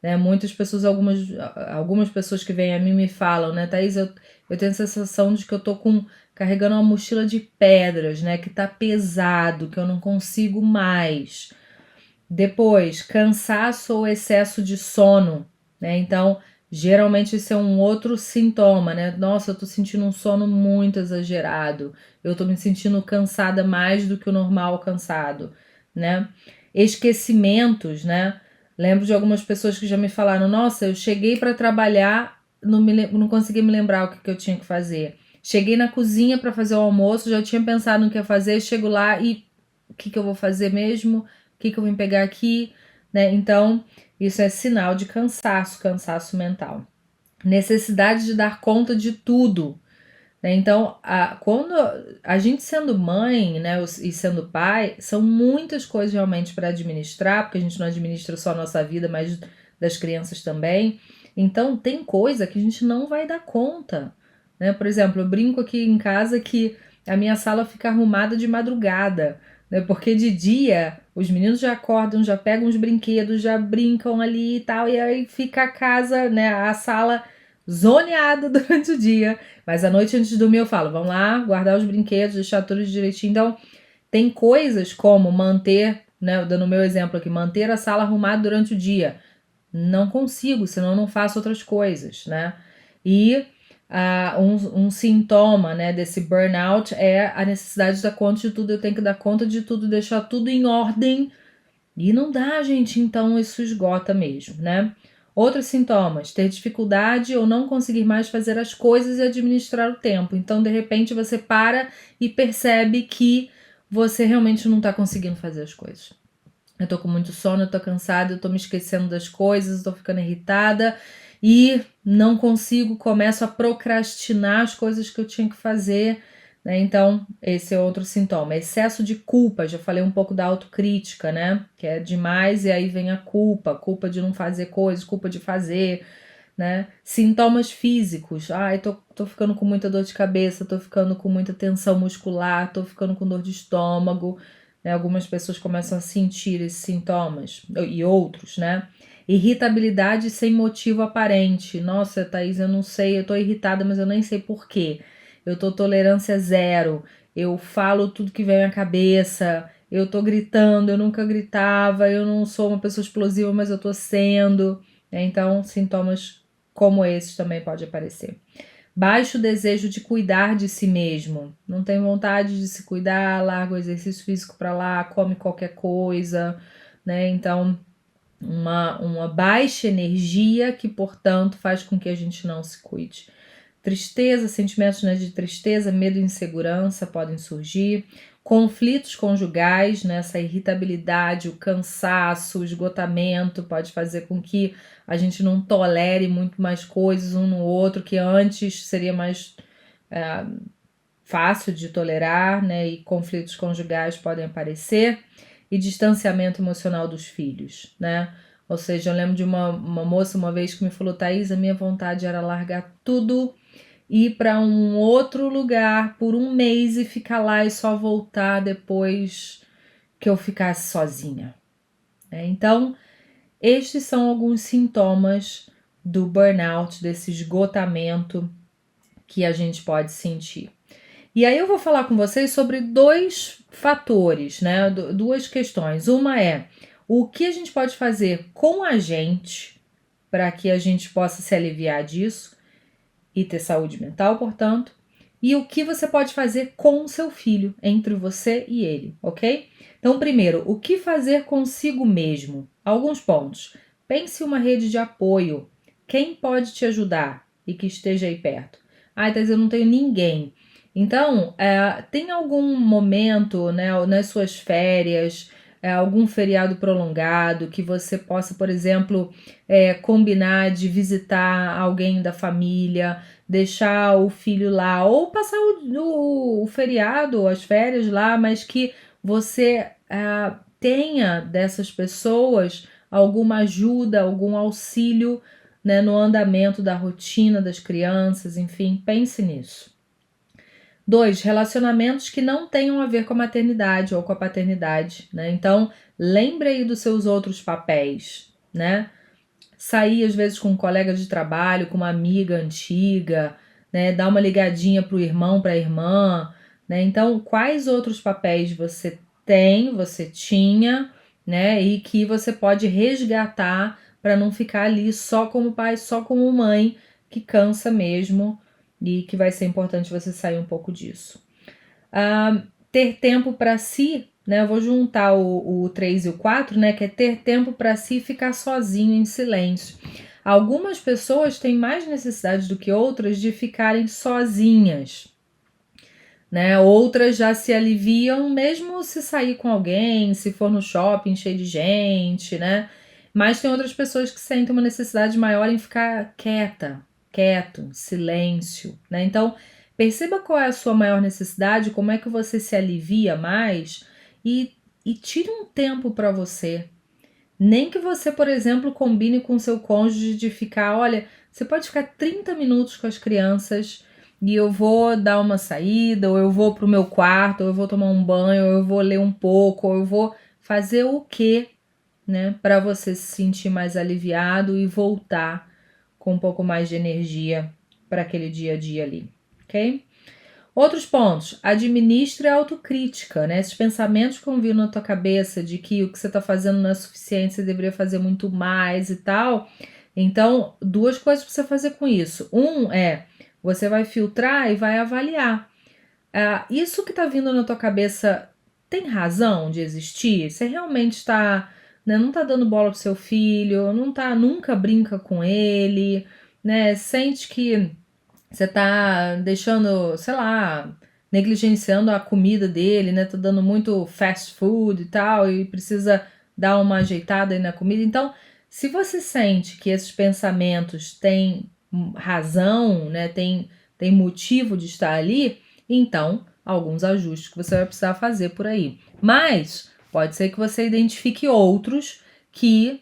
Né? Muitas pessoas, algumas pessoas que vêm a mim me falam, né, Thaís, eu tenho a sensação de que eu tô carregando uma mochila de pedras, né? Que tá pesado, que eu não consigo mais. Depois, cansaço ou excesso de sono, né? Então, geralmente esse é um outro sintoma, né? Nossa, eu tô sentindo um sono muito exagerado. Eu tô me sentindo cansada mais do que o normal cansado, né? Esquecimentos, né? Lembro de algumas pessoas que já me falaram: nossa, eu cheguei para trabalhar, não consegui me lembrar o que eu tinha que fazer. Cheguei na cozinha para fazer o almoço, já tinha pensado no que ia fazer, chego lá e o que eu vou fazer mesmo? O que eu vim pegar aqui? Né? Então, isso é sinal de cansaço mental. Necessidade de dar conta de tudo. Né? Então, quando a gente sendo mãe, né, e sendo pai, são muitas coisas realmente para administrar, porque a gente não administra só a nossa vida, mas das crianças também. Então, tem coisa que a gente não vai dar conta. Né? Por exemplo, eu brinco aqui em casa que a minha sala fica arrumada de madrugada, né? Porque de dia os meninos já acordam, já pegam os brinquedos, já brincam ali e tal, e aí fica a casa, né, a sala zoneada durante o dia. Mas à noite, antes de dormir, eu falo: vamos lá, guardar os brinquedos, deixar tudo direitinho. Então, tem coisas como manter, né, dando o meu exemplo aqui, manter a sala arrumada durante o dia. Não consigo, senão eu não faço outras coisas, né? E um sintoma, né, desse burnout é a necessidade de dar conta de tudo. Eu tenho que dar conta de tudo, deixar tudo em ordem. E não dá, gente, então isso esgota mesmo, né? Outros sintomas: ter dificuldade ou não conseguir mais fazer as coisas e administrar o tempo. Então, de repente, você para e percebe que você realmente não está conseguindo fazer as coisas. Eu tô com muito sono, eu tô cansada, eu tô me esquecendo das coisas, tô ficando irritada e não consigo, começo a procrastinar as coisas que eu tinha que fazer, né? Então, esse é outro sintoma. Excesso de culpa, já falei um pouco da autocrítica, né? Que é demais e aí vem a culpa de não fazer coisas, culpa de fazer, né? Sintomas físicos. Ai, tô ficando com muita dor de cabeça, tô ficando com muita tensão muscular, tô ficando com dor de estômago, né? Algumas pessoas começam a sentir esses sintomas, e outros, né? Irritabilidade sem motivo aparente. Nossa, Thaís, eu não sei, eu tô irritada, mas eu nem sei por quê. Eu tô tolerância zero, eu falo tudo que vem à cabeça, eu tô gritando, eu nunca gritava, eu não sou uma pessoa explosiva, mas eu tô sendo. Então, sintomas como esses também pode aparecer. Baixo desejo de cuidar de si mesmo. Não tem vontade de se cuidar, larga o exercício físico para lá, come qualquer coisa, né? Então, uma baixa energia que, portanto, faz com que a gente não se cuide. Tristeza, sentimentos, né, de tristeza, medo e insegurança podem surgir. Conflitos conjugais, né, essa irritabilidade, o cansaço, o esgotamento pode fazer com que a gente não tolere muito mais coisas um no outro, que antes seria mais fácil de tolerar, né, e conflitos conjugais podem aparecer. E distanciamento emocional dos filhos, né? Ou seja, eu lembro de uma moça uma vez que me falou: Thaís, a minha vontade era largar tudo, ir para um outro lugar por um mês e ficar lá e só voltar depois que eu ficasse sozinha. Então, estes são alguns sintomas do burnout, desse esgotamento que a gente pode sentir. E aí eu vou falar com vocês sobre dois fatores, né? Duas questões. Uma é o que a gente pode fazer com a gente para que a gente possa se aliviar disso e ter saúde mental, portanto. e o que você pode fazer com o seu filho, entre você e ele, ok? Então, primeiro, o que fazer consigo mesmo? Alguns pontos. Pense em uma rede de apoio. Quem pode te ajudar e que esteja aí perto? Ah, Thais, eu não tenho ninguém. Então, tem algum momento, né, nas suas férias, algum feriado prolongado que você possa, por exemplo, combinar de visitar alguém da família, deixar o filho lá, ou passar o feriado, as férias lá, mas que você tenha dessas pessoas alguma ajuda, algum auxílio, né, no andamento da rotina das crianças, enfim, pense nisso. 2, relacionamentos que não tenham a ver com a maternidade ou com a paternidade, né? Então, lembre aí dos seus outros papéis, né? Sair às vezes com um colega de trabalho, com uma amiga antiga, né? Dar uma ligadinha para o irmão, para a irmã, né? Então, quais outros papéis você tem, você tinha, né? E que você pode resgatar para não ficar ali só como pai, só como mãe, que cansa mesmo e que vai ser importante você sair um pouco disso. Ter tempo para si, né? Eu vou juntar o 3 e o 4, né? Que é ter tempo para si e ficar sozinho em silêncio. Algumas pessoas têm mais necessidade do que outras de ficarem sozinhas, né? Outras já se aliviam mesmo se sair com alguém, se for no shopping cheio de gente, né? Mas tem outras pessoas que sentem uma necessidade maior em ficar quieto, silêncio, né? Então, perceba qual é a sua maior necessidade, como é que você se alivia mais e tire um tempo para você. Nem que você, por exemplo, combine com seu cônjuge de ficar, olha, você pode ficar 30 minutos com as crianças e eu vou dar uma saída, ou eu vou pro meu quarto, ou eu vou tomar um banho, ou eu vou ler um pouco, ou eu vou fazer o quê, né, para você se sentir mais aliviado e voltar com um pouco mais de energia para aquele dia a dia ali, ok? Outros pontos, administre a autocrítica, né? Esses pensamentos que vão vir na tua cabeça de que o que você está fazendo não é suficiente, você deveria fazer muito mais e tal. Então, duas coisas para você fazer com isso. Você vai filtrar e vai avaliar. Isso que está vindo na tua cabeça tem razão de existir? Você realmente está, né, não está dando bola pro seu filho, nunca brinca com ele, né? Sente que você tá deixando, sei lá, negligenciando a comida dele, né? Tá dando muito fast food e tal, e precisa dar uma ajeitada aí na comida. Então, se você sente que esses pensamentos têm razão, né? Tem motivo de estar ali, então alguns ajustes que você vai precisar fazer por aí. Mas pode ser que você identifique outros que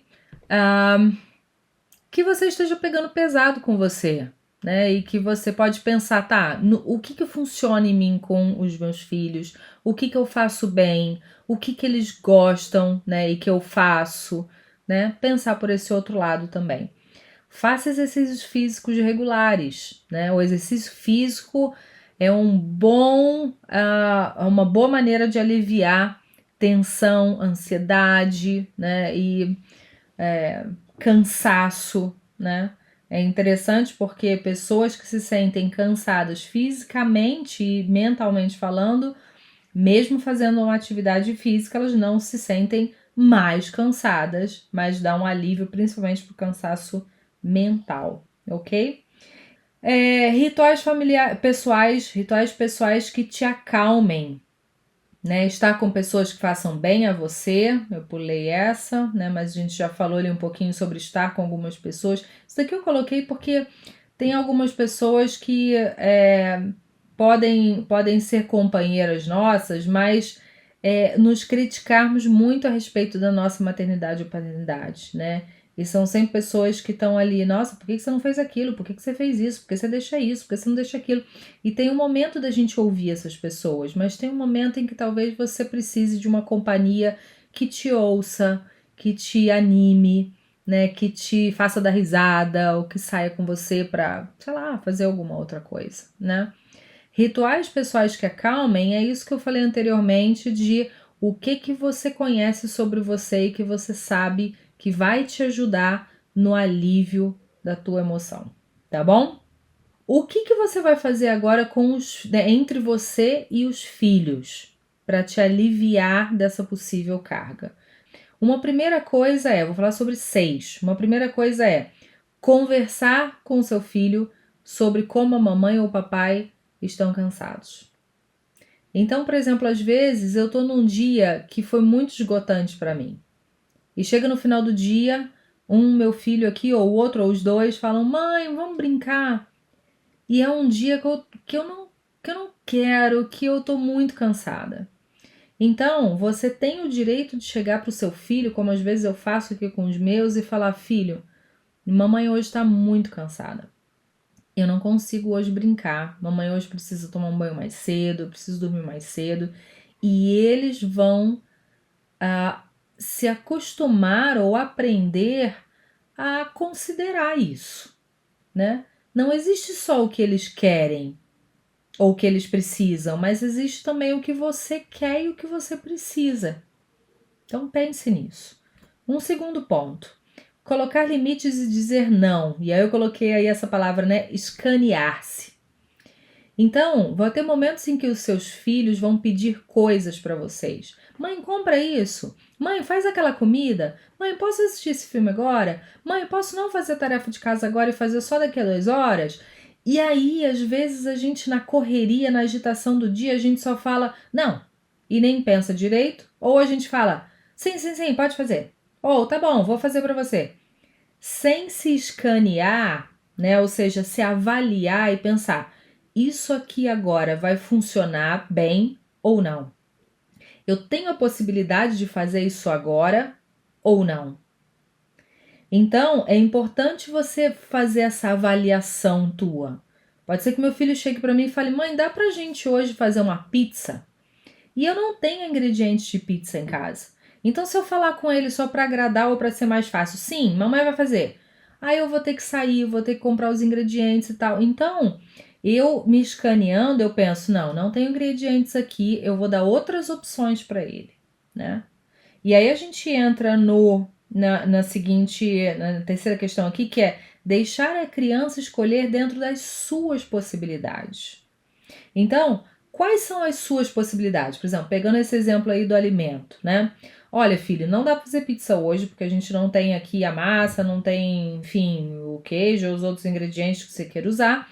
você esteja pegando pesado com você, né? E que você pode pensar, tá, o que funciona em mim com os meus filhos? O que eu faço bem? O que eles gostam, né? E que eu faço, né? Pensar por esse outro lado também. Faça exercícios físicos regulares, né? O exercício físico é uma boa maneira de aliviar tensão, ansiedade, né? E cansaço, né? É interessante porque pessoas que se sentem cansadas fisicamente e mentalmente falando, mesmo fazendo uma atividade física, elas não se sentem mais cansadas, mas dá um alívio principalmente para o cansaço mental, ok? Rituais pessoais que te acalmem, né? Estar com pessoas que façam bem a você, eu pulei essa, né? Mas a gente já falou ali um pouquinho sobre estar com algumas pessoas. Isso daqui eu coloquei porque tem algumas pessoas que podem ser companheiras nossas, mas nos criticarmos muito a respeito da nossa maternidade ou paternidade, né? E são sempre pessoas que estão ali, nossa, por que você não fez aquilo? Por que você fez isso? Por que você deixa isso? Por que você não deixa aquilo? E tem um momento da gente ouvir essas pessoas, mas tem um momento em que talvez você precise de uma companhia que te ouça, que te anime, né? Que te faça dar risada ou que saia com você para, sei lá, fazer alguma outra coisa, né? Rituais pessoais que acalmem é isso que eu falei anteriormente de o que você conhece sobre você e que você sabe que vai te ajudar no alívio da tua emoção, tá bom? O que você vai fazer agora entre você e os filhos para te aliviar dessa possível carga? Uma primeira coisa vou falar sobre 6. Uma primeira coisa é conversar com o seu filho sobre como a mamãe ou o papai estão cansados. Então, por exemplo, às vezes eu tô num dia que foi muito esgotante para mim. E chega no final do dia, meu filho aqui ou o outro ou os dois falam: "Mãe, vamos brincar". E é um dia que eu não quero, que eu tô muito cansada. Então, você tem o direito de chegar para o seu filho, como às vezes eu faço aqui com os meus, e falar: "Filho, mamãe hoje está muito cansada. Eu não consigo hoje brincar. Mamãe hoje precisa tomar um banho mais cedo, eu preciso dormir mais cedo". E eles vão se acostumar ou aprender a considerar isso, né? Não existe só o que eles querem ou o que eles precisam, mas existe também o que você quer e o que você precisa. Então pense nisso. Um segundo ponto. Colocar limites e dizer não. E aí eu coloquei aí essa palavra, né? Escanear-se. Então, vão ter momentos em que os seus filhos vão pedir coisas para vocês. Mãe, compra isso. Mãe, faz aquela comida. Mãe, posso assistir esse filme agora? Mãe, posso não fazer a tarefa de casa agora e fazer só daqui a 2 horas? E aí, às vezes, a gente na correria, na agitação do dia, a gente só fala não e nem pensa direito. Ou a gente fala sim, sim, sim, pode fazer. Ou tá bom, vou fazer para você. Sem se escanear, né? Ou seja, se avaliar e pensar: isso aqui agora vai funcionar bem ou não? Eu tenho a possibilidade de fazer isso agora ou não? Então, é importante você fazer essa avaliação tua. Pode ser que meu filho chegue para mim e fale: "Mãe, dá pra gente hoje fazer uma pizza?" E eu não tenho ingredientes de pizza em casa. Então, se eu falar com ele só para agradar ou para ser mais fácil, sim, mamãe vai fazer. Aí eu vou ter que sair, vou ter que comprar os ingredientes e tal. Então, eu me escaneando, eu penso: não tenho ingredientes aqui, eu vou dar outras opções para ele, né? E aí a gente entra na terceira questão aqui, que é deixar a criança escolher dentro das suas possibilidades. Então, quais são as suas possibilidades? Por exemplo, pegando esse exemplo aí do alimento, né? Olha, filho, não dá para fazer pizza hoje porque a gente não tem aqui a massa, não tem, enfim, o queijo ou os outros ingredientes que você queira usar.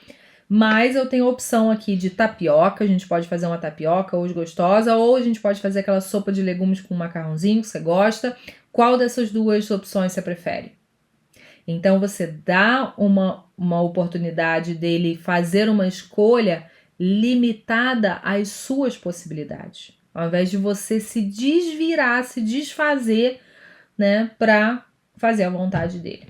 Mas eu tenho a opção aqui de tapioca, a gente pode fazer uma tapioca hoje gostosa, ou a gente pode fazer aquela sopa de legumes com macarrãozinho que você gosta. Qual dessas duas opções você prefere? Então você dá uma oportunidade dele fazer uma escolha limitada às suas possibilidades, ao invés de você se desvirar, se desfazer, né, para fazer a vontade dele.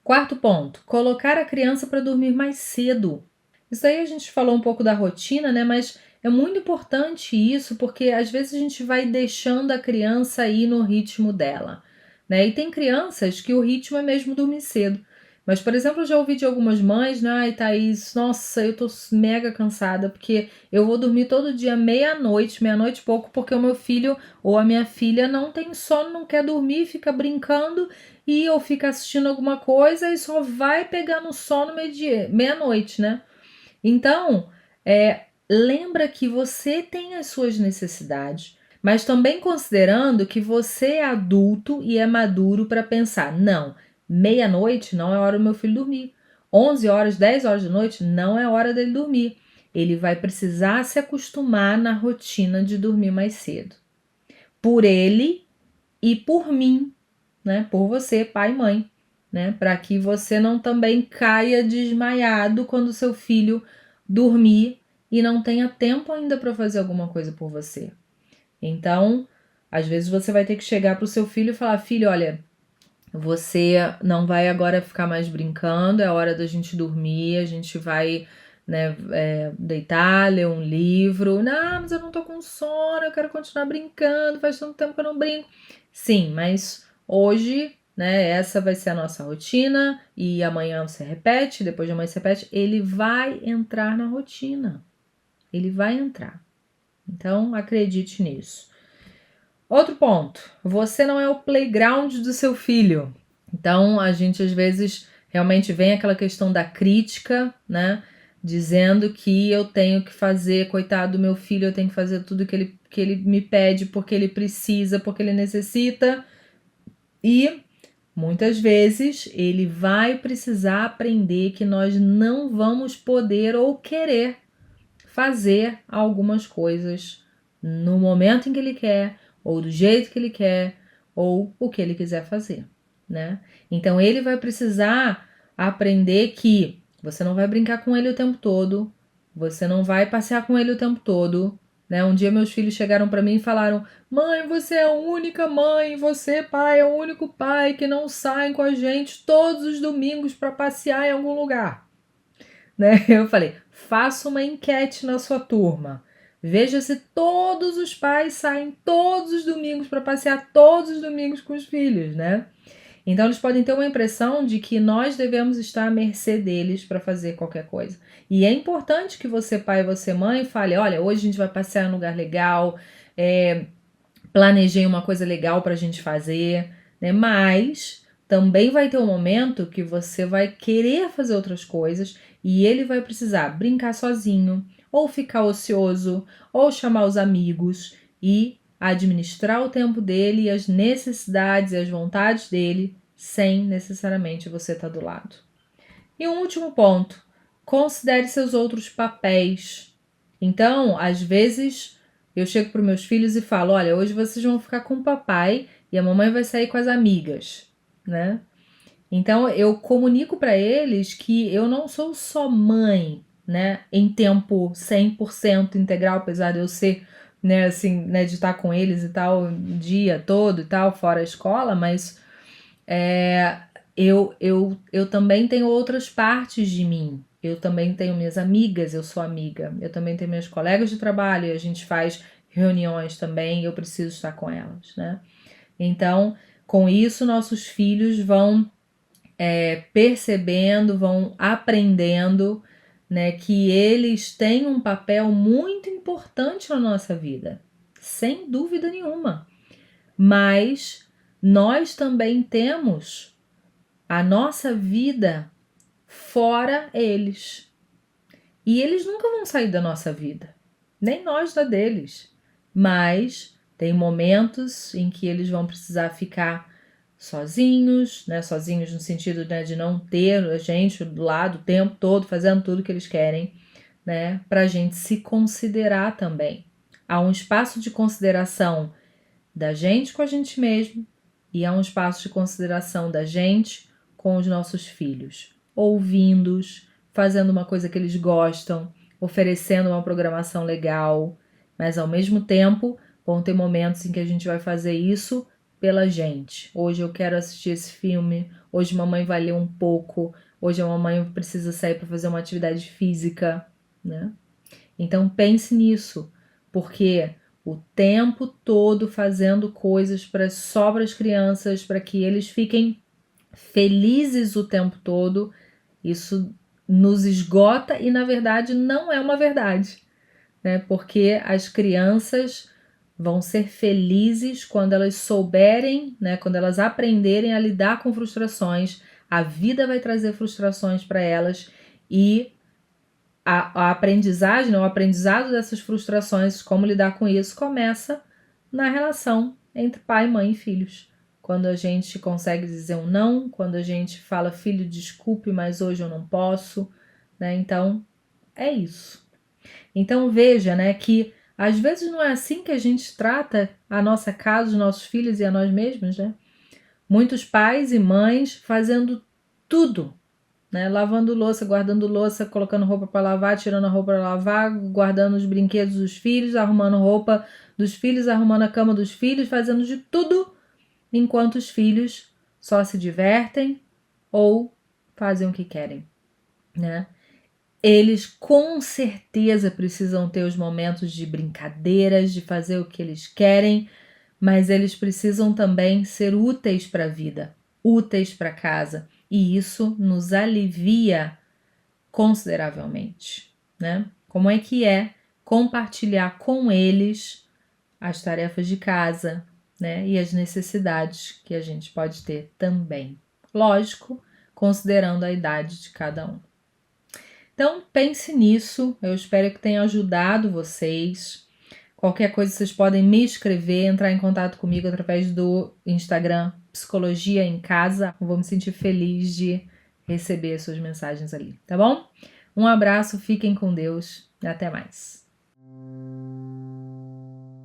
Quarto ponto, colocar a criança para dormir mais cedo. Isso aí a gente falou um pouco da rotina, né, mas é muito importante isso, porque às vezes a gente vai deixando a criança ir no ritmo dela, né? E tem crianças que o ritmo é mesmo dormir cedo. Mas, por exemplo, eu já ouvi de algumas mães, né? Ai, Thaís, nossa, eu tô mega cansada, porque eu vou dormir todo dia meia-noite e pouco, porque o meu filho ou a minha filha não tem sono, não quer dormir, fica brincando e ou fica assistindo alguma coisa e só vai pegar no sono meia-noite, né? Então, lembra que você tem as suas necessidades, mas também considerando que você é adulto e é maduro para pensar: não, meia-noite não é hora do meu filho dormir. 11 horas, 10 horas da noite não é hora dele dormir. Ele vai precisar se acostumar na rotina de dormir mais cedo. Por ele e por mim, né? Por você, pai e mãe, né? Para que você não também caia desmaiado quando seu filho dormir e não tenha tempo ainda para fazer alguma coisa por você. Então, às vezes você vai ter que chegar para o seu filho e falar: filho, olha, você não vai agora ficar mais brincando, é hora da gente dormir, a gente vai, né, deitar, ler um livro. Não, mas eu não tô com sono, eu quero continuar brincando, faz tanto tempo que eu não brinco. Sim, mas hoje, né, essa vai ser a nossa rotina e amanhã você repete, depois de amanhã você repete. Ele vai entrar na rotina, ele vai entrar. Então, acredite nisso. Outro ponto, você não é o playground do seu filho. Então, a gente às vezes realmente vem aquela questão da crítica, né? Dizendo que eu tenho que fazer, coitado do meu filho, eu tenho que fazer tudo que ele me pede, porque ele precisa, porque ele necessita. E muitas vezes ele vai precisar aprender que nós não vamos poder ou querer fazer algumas coisas no momento em que ele quer, ou do jeito que ele quer, ou o que ele quiser fazer, né? Então ele vai precisar aprender que você não vai brincar com ele o tempo todo, você não vai passear com ele o tempo todo, né? Um dia meus filhos chegaram para mim e falaram: "Mãe, você é a única mãe, você, pai, é o único pai que não sai com a gente todos os domingos para passear em algum lugar", né? Eu falei: "Faça uma enquete na sua turma. Veja se todos os pais saem todos os domingos para passear todos os domingos com os filhos, né?" Então eles podem ter uma impressão de que nós devemos estar à mercê deles para fazer qualquer coisa. E é importante que você, pai e você, mãe, fale: "Olha, hoje a gente vai passear em um lugar legal, planejei uma coisa legal para a gente fazer", né? Mas também vai ter um momento que você vai querer fazer outras coisas e ele vai precisar brincar sozinho, ou ficar ocioso, ou chamar os amigos e administrar o tempo dele e as necessidades e as vontades dele sem necessariamente você estar do lado. E um último ponto: considere seus outros papéis. Então, às vezes, eu chego para os meus filhos e falo: "Olha, hoje vocês vão ficar com o papai e a mamãe vai sair com as amigas", né? Então, eu comunico para eles que eu não sou só mãe, né, em tempo 100% integral, apesar de eu ser, né, assim, né, de estar com eles e tal, o dia todo e tal, fora a escola, mas eu também tenho outras partes de mim. Eu também tenho minhas amigas, eu sou amiga. Eu também tenho meus colegas de trabalho, e a gente faz reuniões também, e eu preciso estar com elas, né? Então, com isso, nossos filhos vão percebendo, vão aprendendo, né, que eles têm um papel muito importante na nossa vida, sem dúvida nenhuma. Mas nós também temos a nossa vida fora eles. E eles nunca vão sair da nossa vida, nem nós da deles. Mas tem momentos em que eles vão precisar ficar sozinhos, né? Sozinhos no sentido, né, de não ter a gente do lado o tempo todo fazendo tudo que eles querem, né? Para a gente se considerar também. Há um espaço de consideração da gente com a gente mesmo e há um espaço de consideração da gente com os nossos filhos, ouvindo-os, fazendo uma coisa que eles gostam, oferecendo uma programação legal, mas ao mesmo tempo vão ter momentos em que a gente vai fazer isso pela gente. Hoje eu quero assistir esse filme, hoje mamãe vai ler um pouco, hoje a mamãe precisa sair para fazer uma atividade física, né? Então pense nisso, porque o tempo todo fazendo coisas só para as crianças, para que eles fiquem felizes o tempo todo, isso nos esgota e na verdade não é uma verdade, né? Porque as crianças vão ser felizes quando elas souberem, né? Quando elas aprenderem a lidar com frustrações. A vida vai trazer frustrações para elas e a aprendizagem, o aprendizado dessas frustrações, como lidar com isso, começa na relação entre pai, mãe e filhos. Quando a gente consegue dizer um não, quando a gente fala: "Filho, desculpe, mas hoje eu não posso", né? Então, é isso. Então veja, né, que às vezes não é assim que a gente trata a nossa casa, os nossos filhos e a nós mesmos, né? Muitos pais e mães fazendo tudo, né? Lavando louça, guardando louça, colocando roupa para lavar, tirando a roupa para lavar, guardando os brinquedos dos filhos, arrumando roupa dos filhos, arrumando a cama dos filhos, fazendo de tudo, enquanto os filhos só se divertem ou fazem o que querem, né? Eles com certeza precisam ter os momentos de brincadeiras, de fazer o que eles querem, mas eles precisam também ser úteis para a vida, úteis para casa, e isso nos alivia consideravelmente, né? Como é que é compartilhar com eles as tarefas de casa, né? E as necessidades que a gente pode ter também. Lógico, considerando a idade de cada um. Então, pense nisso, eu espero que tenha ajudado vocês. Qualquer coisa vocês podem me escrever, entrar em contato comigo através do Instagram Psicologia em Casa. Eu vou me sentir feliz de receber suas mensagens ali, tá bom? Um abraço, fiquem com Deus e até mais.